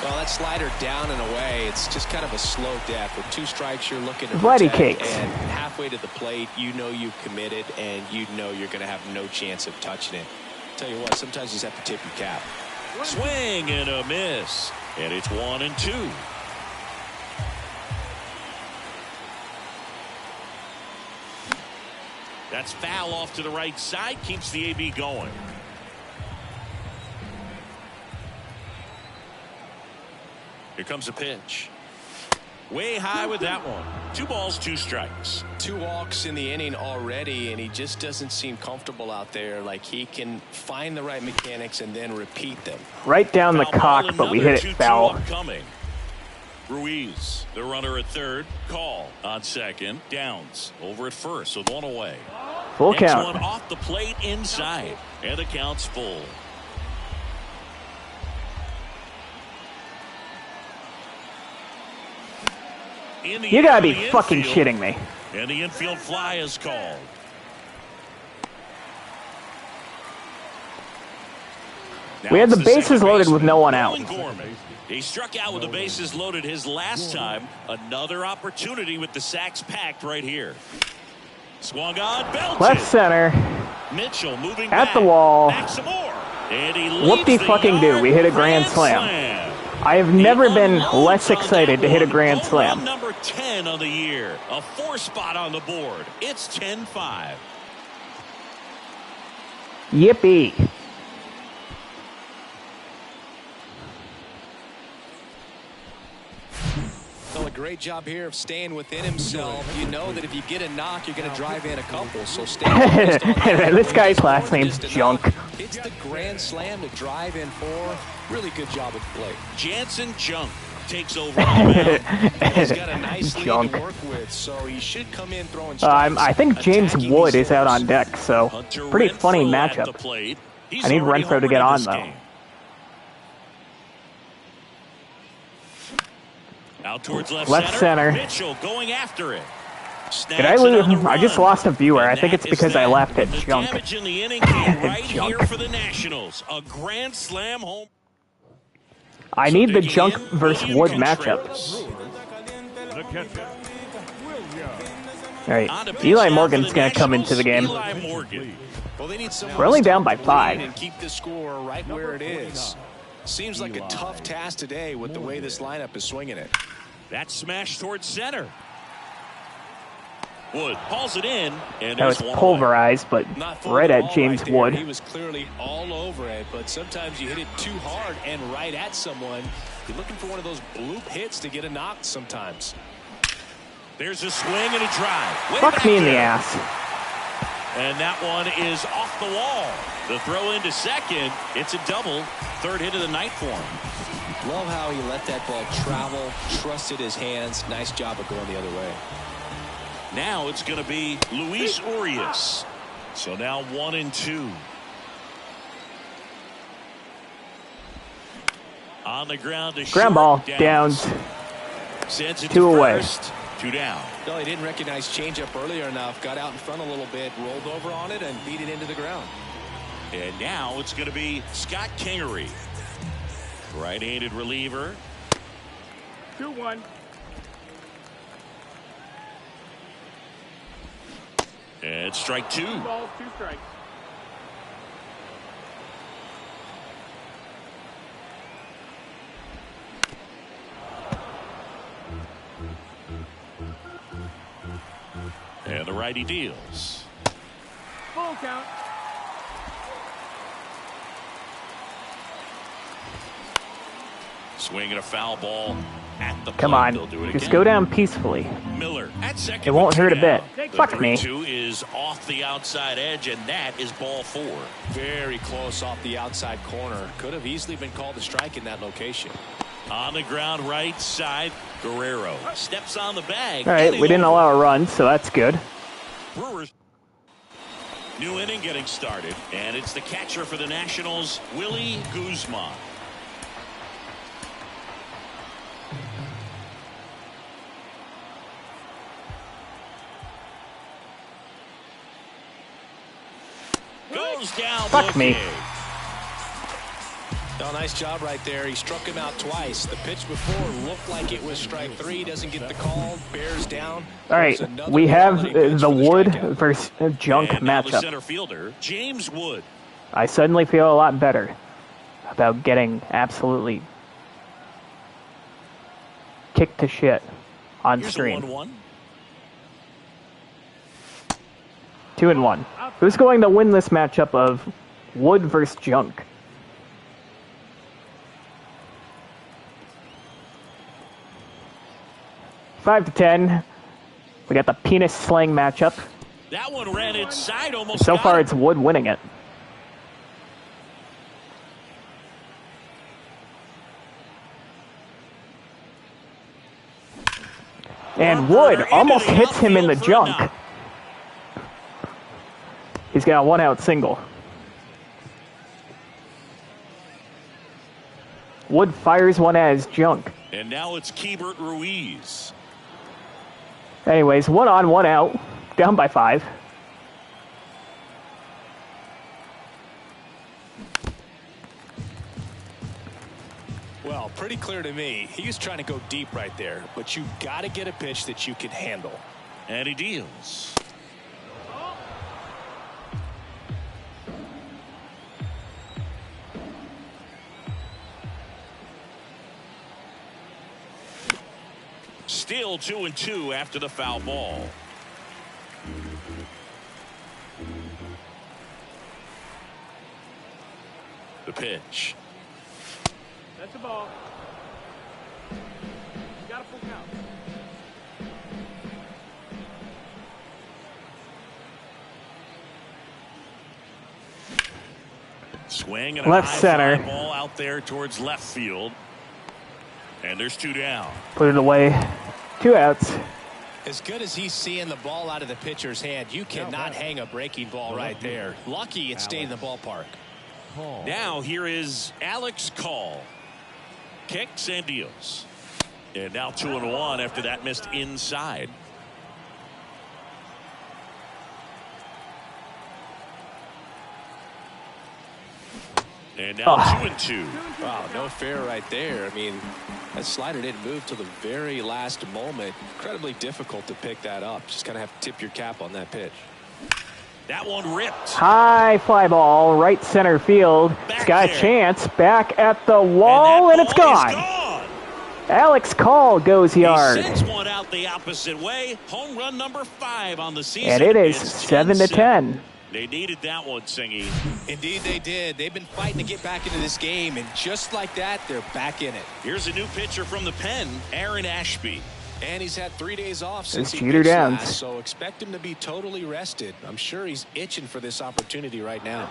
Well, that slider down and away, it's just kind of a slow death. With 2 strikes, you're looking to Vladdy protect, Cakes. and halfway to the plate, you know you've committed, and you know you're going to have no chance of touching it. Tell you what, sometimes you just have to tip your cap. Swing and a miss. And it's 1-2. That's foul off to the right side. Keeps the AB going. Here comes a pitch. Way high with that one. 2 balls, 2 strikes. 2 walks in the inning already, and he just doesn't seem comfortable out there. Like he can find the right mechanics and then repeat them. Right down the cock, but we hit it foul. Upcoming. Ruiz, the runner at third. Call on second. Downs over at first with 1 away. Full Next count. one off the plate inside, and the count's full. You gotta be fucking shitting me. And the infield fly is called. Now We had the it's bases second loaded with baseman, no one out. Nolan Gorman. He struck out with the bases loaded his last time. Another opportunity with the sacks packed right here. Swung on, belted. Left center. Mitchell moving At back. the wall. Back some more. And he Whoop-de-fucking-do. We hit a grand slam. I have never been less excited to hit a grand slam. Number 10 on the year. A 4 spot on the board. It's 10-5. Yippee. Well, a great job here of staying within himself. You know that if you get a knock, you're going to drive in a couple. So stay focused on that. This guy's last name's Junk. It's the grand slam to drive in 4. Really good job at the plate. Jansen Junk takes over on the mound. He's got a nice lead Junk. to work with, so he should come in throwing strikes. I think James Attacking Wood these is out on hitters. deck, so Hunter pretty funny Renfroe at the matchup. plate. He's I need already Renfroe to homered get in on, this though. game. Out towards left center. Mitchell going after it. Did I lose? I just lost a viewer. I think it's because I laughed at The Junk. damage in the inning came right Junk. here for the Nationals. A grand slam home. I So need the digging Junk in, versus William Wood Contreras. matchup. The catcher, William. All right, On to pitch Eli now Morgan's for going to come into the game. Eli Morgan. Well, they need someone We're only to down stop by the 5. bleed and keep the score right where it is. Seems like a tough task today with the way this lineup is swinging it. That smash towards center. Wood hauls it in, and That was there's 1 away. pulverized, but Not full right of the at ball James right there. Wood. He was clearly all over it, but sometimes you hit it too hard and right at someone. You're looking for one of those bloop hits to get a knock sometimes. There's a swing and a drive. Way Fuck back me in the there. ass. And that one is off the wall. The throw into second. It's a double. 3rd hit of the night for him. Love how he let that ball travel, trusted his hands. Nice job of going the other way. Now it's going to be Luis Urias. So now 1-2. On the ground to Ground short. ball, Downs. Sends it 2 to away. first. 2 down. No, he didn't recognize changeup earlier enough. Got out in front a little bit, rolled over on it, and beat it into the ground. And now it's going to be Scott Kingery. Right-handed reliever. 2-1. And strike 2. 2 balls, 2 strikes. And the righty deals. Full count. Swinging a foul ball at the plate. Come on, They'll do it just again. go down peacefully. Miller at second. It won't with 2 hurt a down. bit. The Fuck me. 3-2 is off the outside edge, and that is ball 4. Very close off the outside corner. Could have easily been called a strike in that location. On the ground right side, Guerrero steps on the bag. All right, Inning we didn't over. allow a run, so that's good. Brewers. New inning getting started, and it's the catcher for the Nationals, Willie Guzman. Goes down. Fuck me. looking. Oh, nice job right there. He struck him out twice. The pitch before looked like it was strike 3. Doesn't get the call. Bears down. All right, There's another we have quality pitch the for Wood strikeout. versus Junk And now the matchup. center fielder, James Wood. I suddenly feel a lot better about getting absolutely kicked to shit on Here's stream. a 1-1. 2-1. Who's going to win this matchup of wood versus junk? Five to 10. We got the penis slang matchup. That one ran inside, almost So got far, it. it's Wood winning it. And Wood almost hits him in the junk. He's got a one-out single. Wood fires one at his junk. And now it's Keibert Ruiz. Anyways, 1 on, 1 out. Down by 5. Well, pretty clear to me. He was trying to go deep right there, but you got to get a pitch that you can handle. And he deals. Still 2-2 after the foul ball. The pitch. That's a ball. You got a full count. Swing and a Left high center. fly ball out there towards left field. And there's 2 down. Put it away. 2 outs. As good as he's seeing the ball out of the pitcher's hand, you cannot hang a breaking ball right there. Lucky it stayed in the ballpark. Now here is Alex Call. Kicks and deals. And now 2-1 after that missed inside. And now 2-2. Wow, no fair right there. I mean, that slider didn't move till the very last moment. Incredibly difficult to pick that up. Just kind of have to tip your cap on that pitch. That one ripped. High fly ball, right center field. It's got a chance. Back at the wall, and it's gone. Alex Call goes yard. He sends one out the opposite way. Home run number 5 on the season. And it is It's 7 to 10. They needed that one, Singy. Indeed they did. They've been fighting to get back into this game, and just like that, they're back in it. Here's a new pitcher from the pen, Aaron Ashby. And he's had 3 days off since he Jeter pitched Downs. last, so expect him to be totally rested. I'm sure he's itching for this opportunity right now.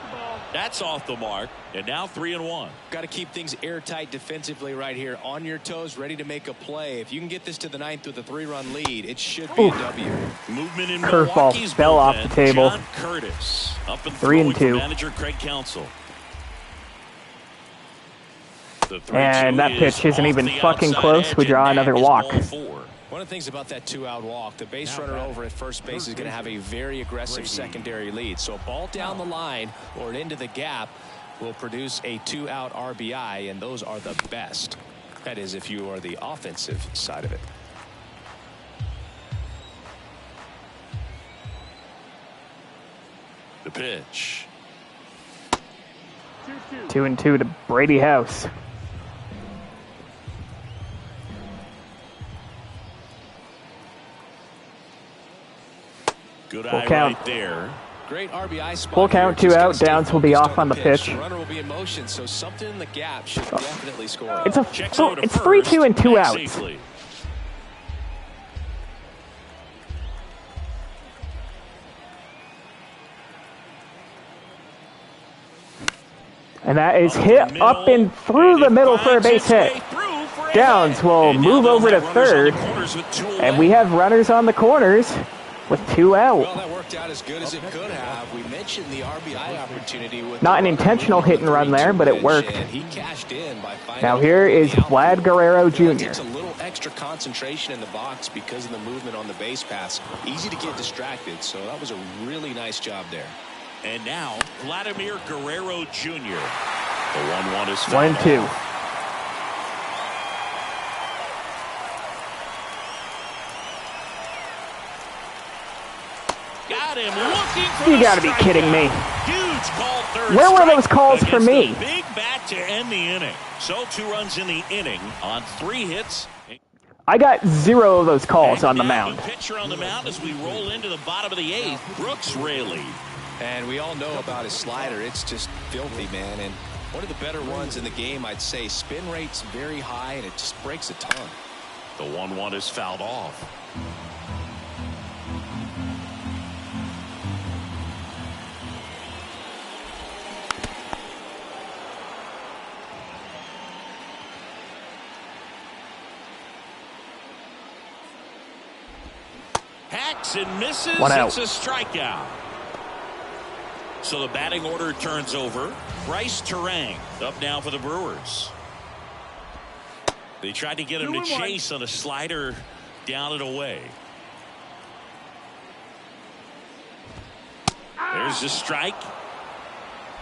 That's off the mark, and now 3-1. Got to keep things airtight defensively right here. On your toes, ready to make a play. If you can get this to the 9th with a 3-run lead, it should be a W. Movement in Curveball Milwaukee's fell off bullpen. the table. John Curtis up and 3-2. throwing for manager Craig Counsell. The 3-2 And that pitch is isn't off even the fucking outside close. edge, We and draw that another is walk. ball 4. One of the things about that 2-out walk, the base runner over at first base is going to have a very aggressive secondary lead. So a ball down the line or into the gap will produce a 2-out RBI, and those are the best. That is, if you are the offensive side of it. The pitch. 2-2 to Brady House. Good Full eye count. right there. Great RBI spot. Full count, here. 2 Just gotta out. stay Downs will be focused off on the pitch. The runner will be in motion, so something in the gap should definitely score. It's a Checks over to it's first, 3-2 and 2 back outs. safely. And that is hit up and through the middle for a base hit. Downs will move over to third. And we have runners on the corners with 2 out. Well, that worked out as good as it could have. We mentioned the RBI opportunity with Not an intentional hit and run there, but it worked. And he cashed in by finding Now here is Vlad Guerrero Jr. Takes a little extra concentration in the box because of the movement on the base pass. Easy to get distracted, so that was a really nice job there. And now Vladimir Guerrero Jr. The 1-1 is fouled 1-2. off. Got him looking for You the gotta be kidding me. strikeout. Huge It's called third Where were strike those calls for against me? the big bat to end the inning. So 2 runs in the inning on 3 hits. I got 0 of those calls on the Now, mound. new pitcher on the mound as we roll into the bottom of the 8th, Brooks Raley. And we all know about his slider. It's just filthy, man. And one of the better ones in the game, I'd say. Spin rate's very high, and it just breaks a ton. The 1-1 is fouled off. Hacks and misses. 1 out. It's a strikeout. So the batting order turns over. Bryce Terang up now for the Brewers. They tried to get him to chase on a slider down and away. There's the strike.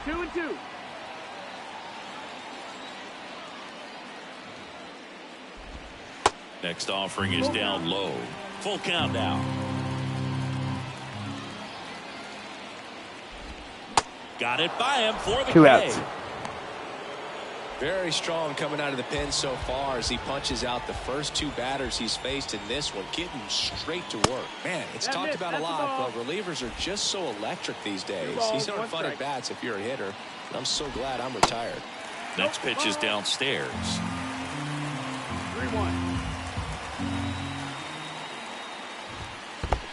2-2. Next offering is down low. Full count now. Got it by him for the 2 K. outs. Very strong coming out of the pen so far as he punches out the first 2 batters he's faced in this one, getting straight to work. Man, it's talked about a lot, but relievers are just so electric these days. These aren't fun at bats if you're a hitter. I'm so glad I'm retired. Next pitch is downstairs. 3-1.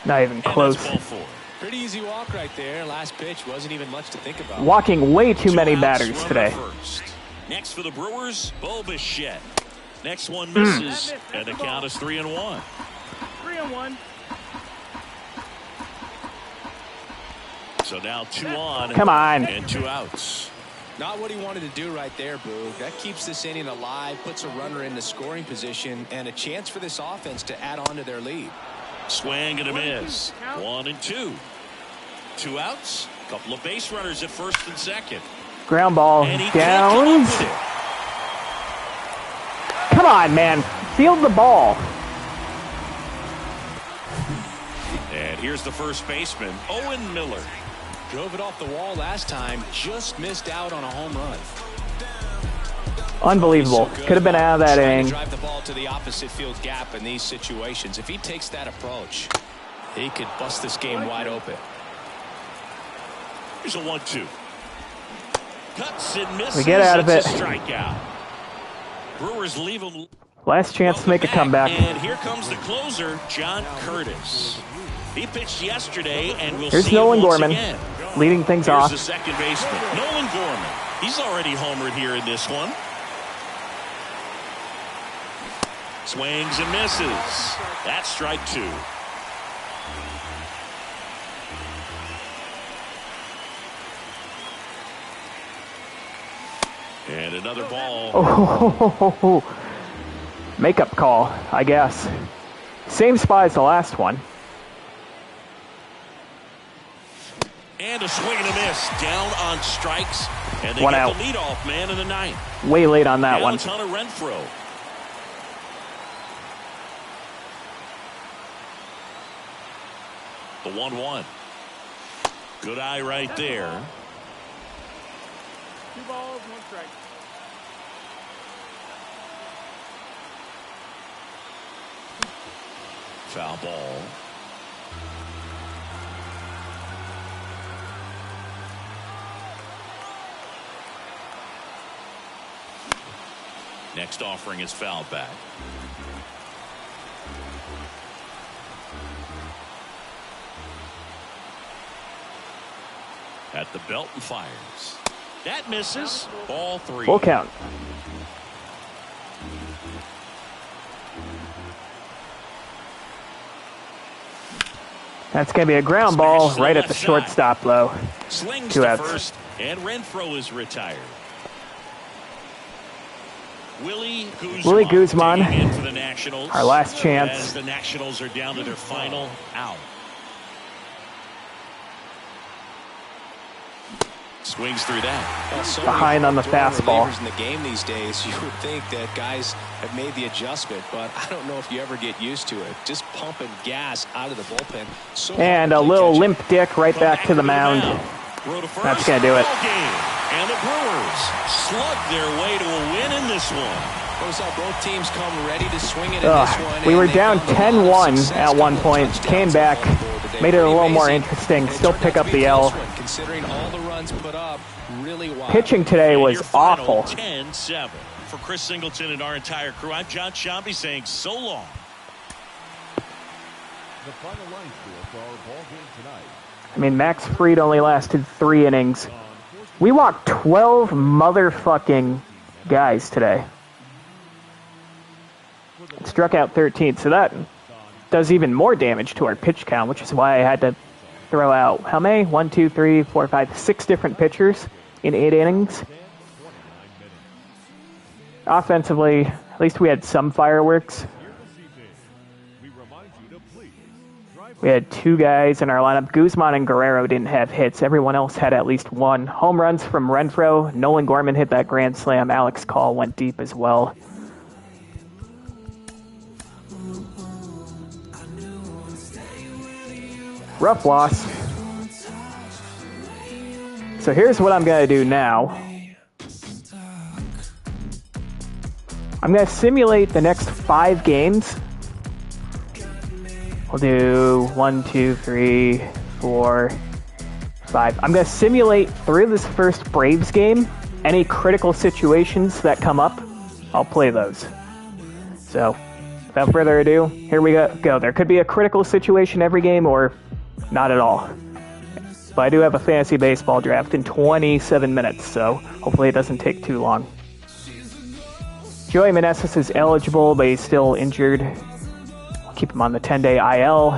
Not even close. And that's ball 4. Pretty easy walk right there. Last pitch wasn't even much to think about. Walking way too 2 many outs, batters runner today. First. Next for the Brewers, Bo Bichette. Next one misses, and the count is 3-1. 3-1. So now 2 on. Come on. And 2 outs. Not what he wanted to do right there, Boo. That keeps this inning alive, puts a runner in the scoring position, and a chance for this offense to add on to their lead. Swing and a miss. 1-2. 2 outs. Couple of base runners at first and second. Ground ball And he can't come up downs. with it. Come on, man. Field the ball. And here's the first baseman, Owen Miller. Drove it off the wall last time, just missed out on a home run. Unbelievable. So good Could have been out of that trying to inning. drive the ball to the opposite field gap in these situations. If he takes that approach, he could bust this game wide open. Here's a 1-2. Cuts and misses. We get out of It's it. a strikeout. Brewers leave him. Last chance to make a comeback. And here comes the closer, John Curtis. He pitched yesterday, and we'll Here's see Nolan him once Gorman again. leading things Here's off. the second baseman, Nolan Gorman. He's already homered here in this one. Swings and misses. That's strike 2. And another ball. Oh, makeup call, I guess. Same spot as the last one. And a swing and a miss. Down on strikes. And they 1 get out. the leadoff man in the 9th. Way late on that Now one. it's Hunter Renfroe. The 1-1. Good eye right there. 2 balls, 1 strike. Foul ball. Next offering is fouled back. At the belt and fires. That misses. Ball 3. Full count. That's going to be a ground ball Smash to the right at the left side. shortstop low. Slings 2 to outs. first, and Renfroe is retired. Willie Guzman, digging in for the Nationals. our last chance. As the Nationals are down to their final out. Swings through that. Well, so Behind many on the throwing fastball. relievers in the game these days, you would think that guys have made the adjustment, but I don't know if you ever get used to it. Just pumping gas out of the bullpen. So And a hard to little catch it. limp dick right back to the mound. That's going to do it. And the Brewers slug their way to a win in this one. We saw both teams come ready to swing it in this one. We were down 10-1 at one point, came back, made it a little more interesting, still pick up the L. Considering all the runs put up, really wild. Pitching today was awful. 10-7. For Chris Singleton and our entire crew, I'm John Shambi saying so long. The final line score for our ball game tonight. I mean, Max Fried only lasted 3 innings. We walked 12 motherfucking guys today. Struck out 13, so that does even more damage to our pitch count, which is why I had to throw out, how many? 1, 2, 3, 4, 5, 6 different pitchers in 8 innings. Offensively, at least we had some fireworks. We had 2 guys in our lineup. Guzman and Guerrero didn't have hits. Everyone else had at least 1. Home runs from Renfroe. Nolan Gorman hit that grand slam. Alex Call went deep as well. Rough loss. So here's what I'm going to do now. I'm going to simulate the next 5 games. We'll do 1, 2, 3, 4, 5. I'm going to simulate through this first Braves game. Any critical situations that come up, I'll play those. So, without further ado, here we go. There could be a critical situation every game or not at all. But I do have a fantasy baseball draft in 27 minutes, so hopefully it doesn't take too long. Joey Meneses is eligible, but he's still injured. I'll keep him on the 10-day IL.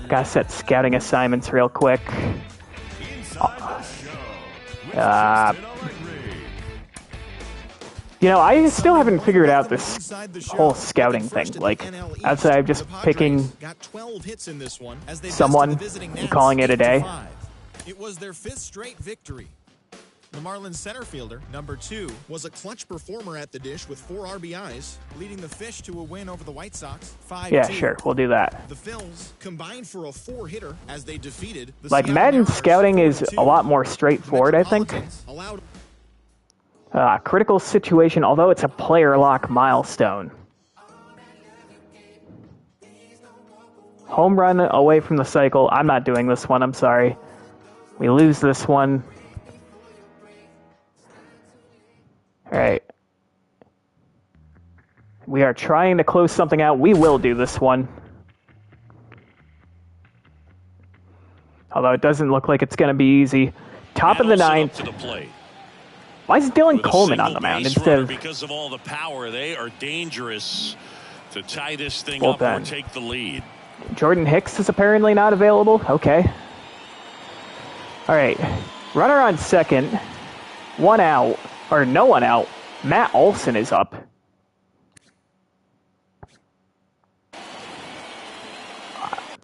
Gotta set scouting assignments real quick. You know, I still haven't figured out this whole scouting thing. Like, outside of just picking someone and calling it a day. It was their 5th straight victory. The Marlins center fielder, number 2, was a clutch performer at the dish with 4 RBIs, leading the Fish to a win over the White Sox, 5-2. Yeah, sure, we'll do that. The Phils combined for a 4-hitter as they defeated the like, Madden scouting is a lot more straightforward, I think. Critical situation, although it's a player lock milestone. Home run away from the cycle. I'm not doing this one, I'm sorry. We lose this one. Alright. We are trying to close something out. We will do this one. Although it doesn't look like it's going to be easy. Top of the 9th. Why is Dylan Coleman on the mound instead of... Because of all the power, they are dangerous to tie this thing up or take the lead. Jordan Hicks is apparently not available. Okay. Alright. Runner on second. 1 out. Or no one out. Matt Olson is up.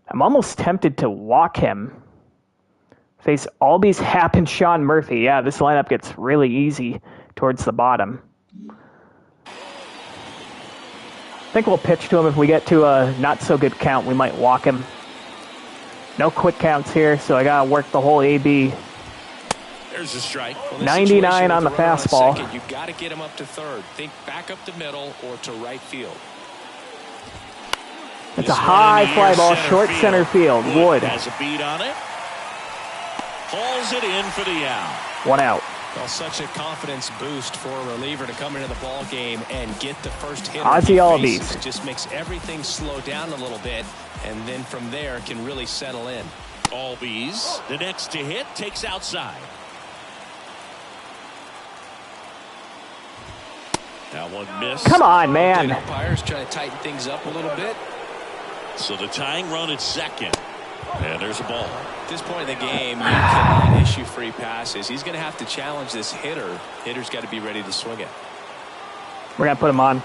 I'm almost tempted to walk him. Face Albies, Happ, and Sean Murphy. Yeah, this lineup gets really easy towards the bottom. I think we'll pitch to him if we get to a not-so-good count. We might walk him. No quick counts here, so I gotta work the whole AB. There's a strike. Well, 99 on the fastball. You've got to get him up to third. Think back up the middle or to right field. It's a high fly ball, short center field. Wood has a beat on it. Hauls it in for the out. 1 out. Well, such a confidence boost for a reliever to come into the ball game and get the first hit. Ozzy Albies just makes everything slow down a little bit, and then from there can really settle in. Albies, the next to hit, takes outside. That one missed. Come on, man. Umpires trying to tighten things up a little bit. So the tying run at second. And there's a ball. At this point in the game, you cannot issue free passes. He's going to have to challenge this hitter. Hitter's got to be ready to swing it. We're going to put him on.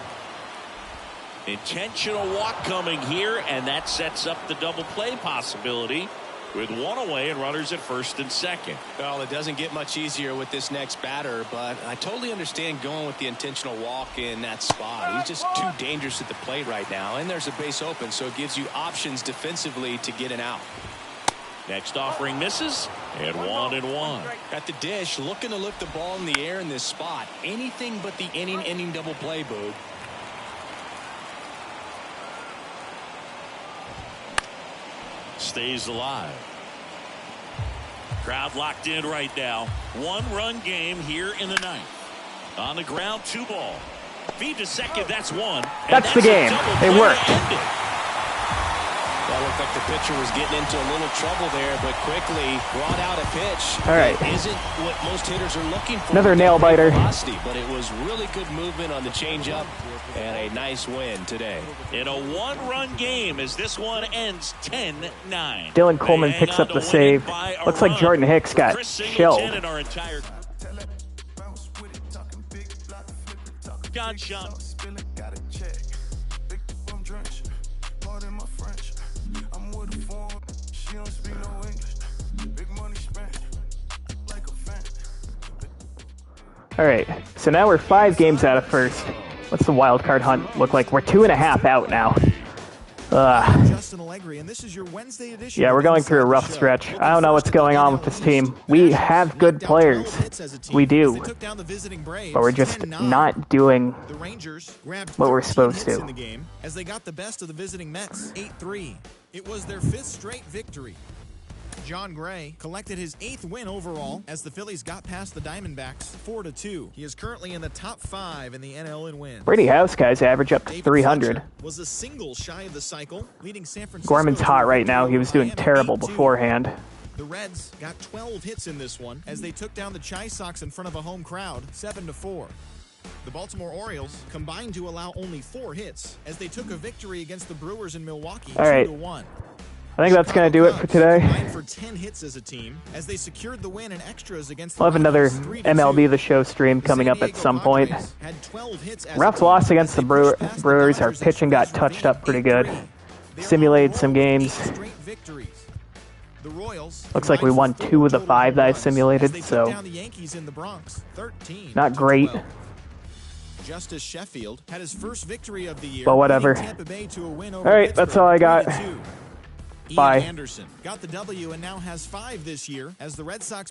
Intentional walk coming here, and that sets up the double play possibility with 1 away and runners at first and second. Well, it doesn't get much easier with this next batter, but I totally understand going with the intentional walk in that spot. He's just too dangerous at the plate right now, and there's a base open, so it gives you options defensively to get an out. Next offering misses, and 1-1. At the dish, looking to lift the ball in the air in this spot. Anything but the inning double play, Boog. Stays alive. Crowd locked in right now. 1-run game here in the ninth. On the ground, 2 ball. Feed to second, that's 1. That's the game. It worked. That looked like the pitcher was getting into a little trouble there, but quickly brought out a pitch. All right. That isn't what most hitters are looking for. Another nail biter. Velocity, but it was really good movement on the changeup and a nice win today. In a 1-run game as this one ends 10-9. Dylan Coleman picks up the save. Looks like Jordan Hicks got shelled. John Shum. All right, so now we're 5 games out of first. What's the wild card hunt look like? We're 2.5 out now. Yeah, we're going through a rough stretch. I don't know what's going on with this team. We have good players. We do. But we're just not doing what we're supposed to. As they got the best of the visiting Mets, 8-3. It was their 5th straight victory. John Gray collected his 8th win overall as the Phillies got past the Diamondbacks 4-2. He is currently in the top 5 in the NL in wins. Brady House guys average up to 300. Was a single shy of the cycle, leading San Francisco. Gorman's hot right now. He was doing terrible beforehand. The Reds got 12 hits in this one as they took down the Chi Sox in front of a home crowd 7-4. The Baltimore Orioles combined to allow only 4 hits as they took a victory against the Brewers in Milwaukee 2-1. I think that's going to do it for today. For 10 hits as a team as they secured the win in extras against We'll have another MLB The Show stream coming up at some point. Rough loss against the Brewers. Our pitching got touched up pretty good. Simulated some games. Looks like we won 2 of the 5 that I simulated, so not great. Justice Sheffield had his first victory of the year. But whatever. All right, that's all I got. Bye. Ian Anderson got the W and now has 5 this year as the Red Sox beat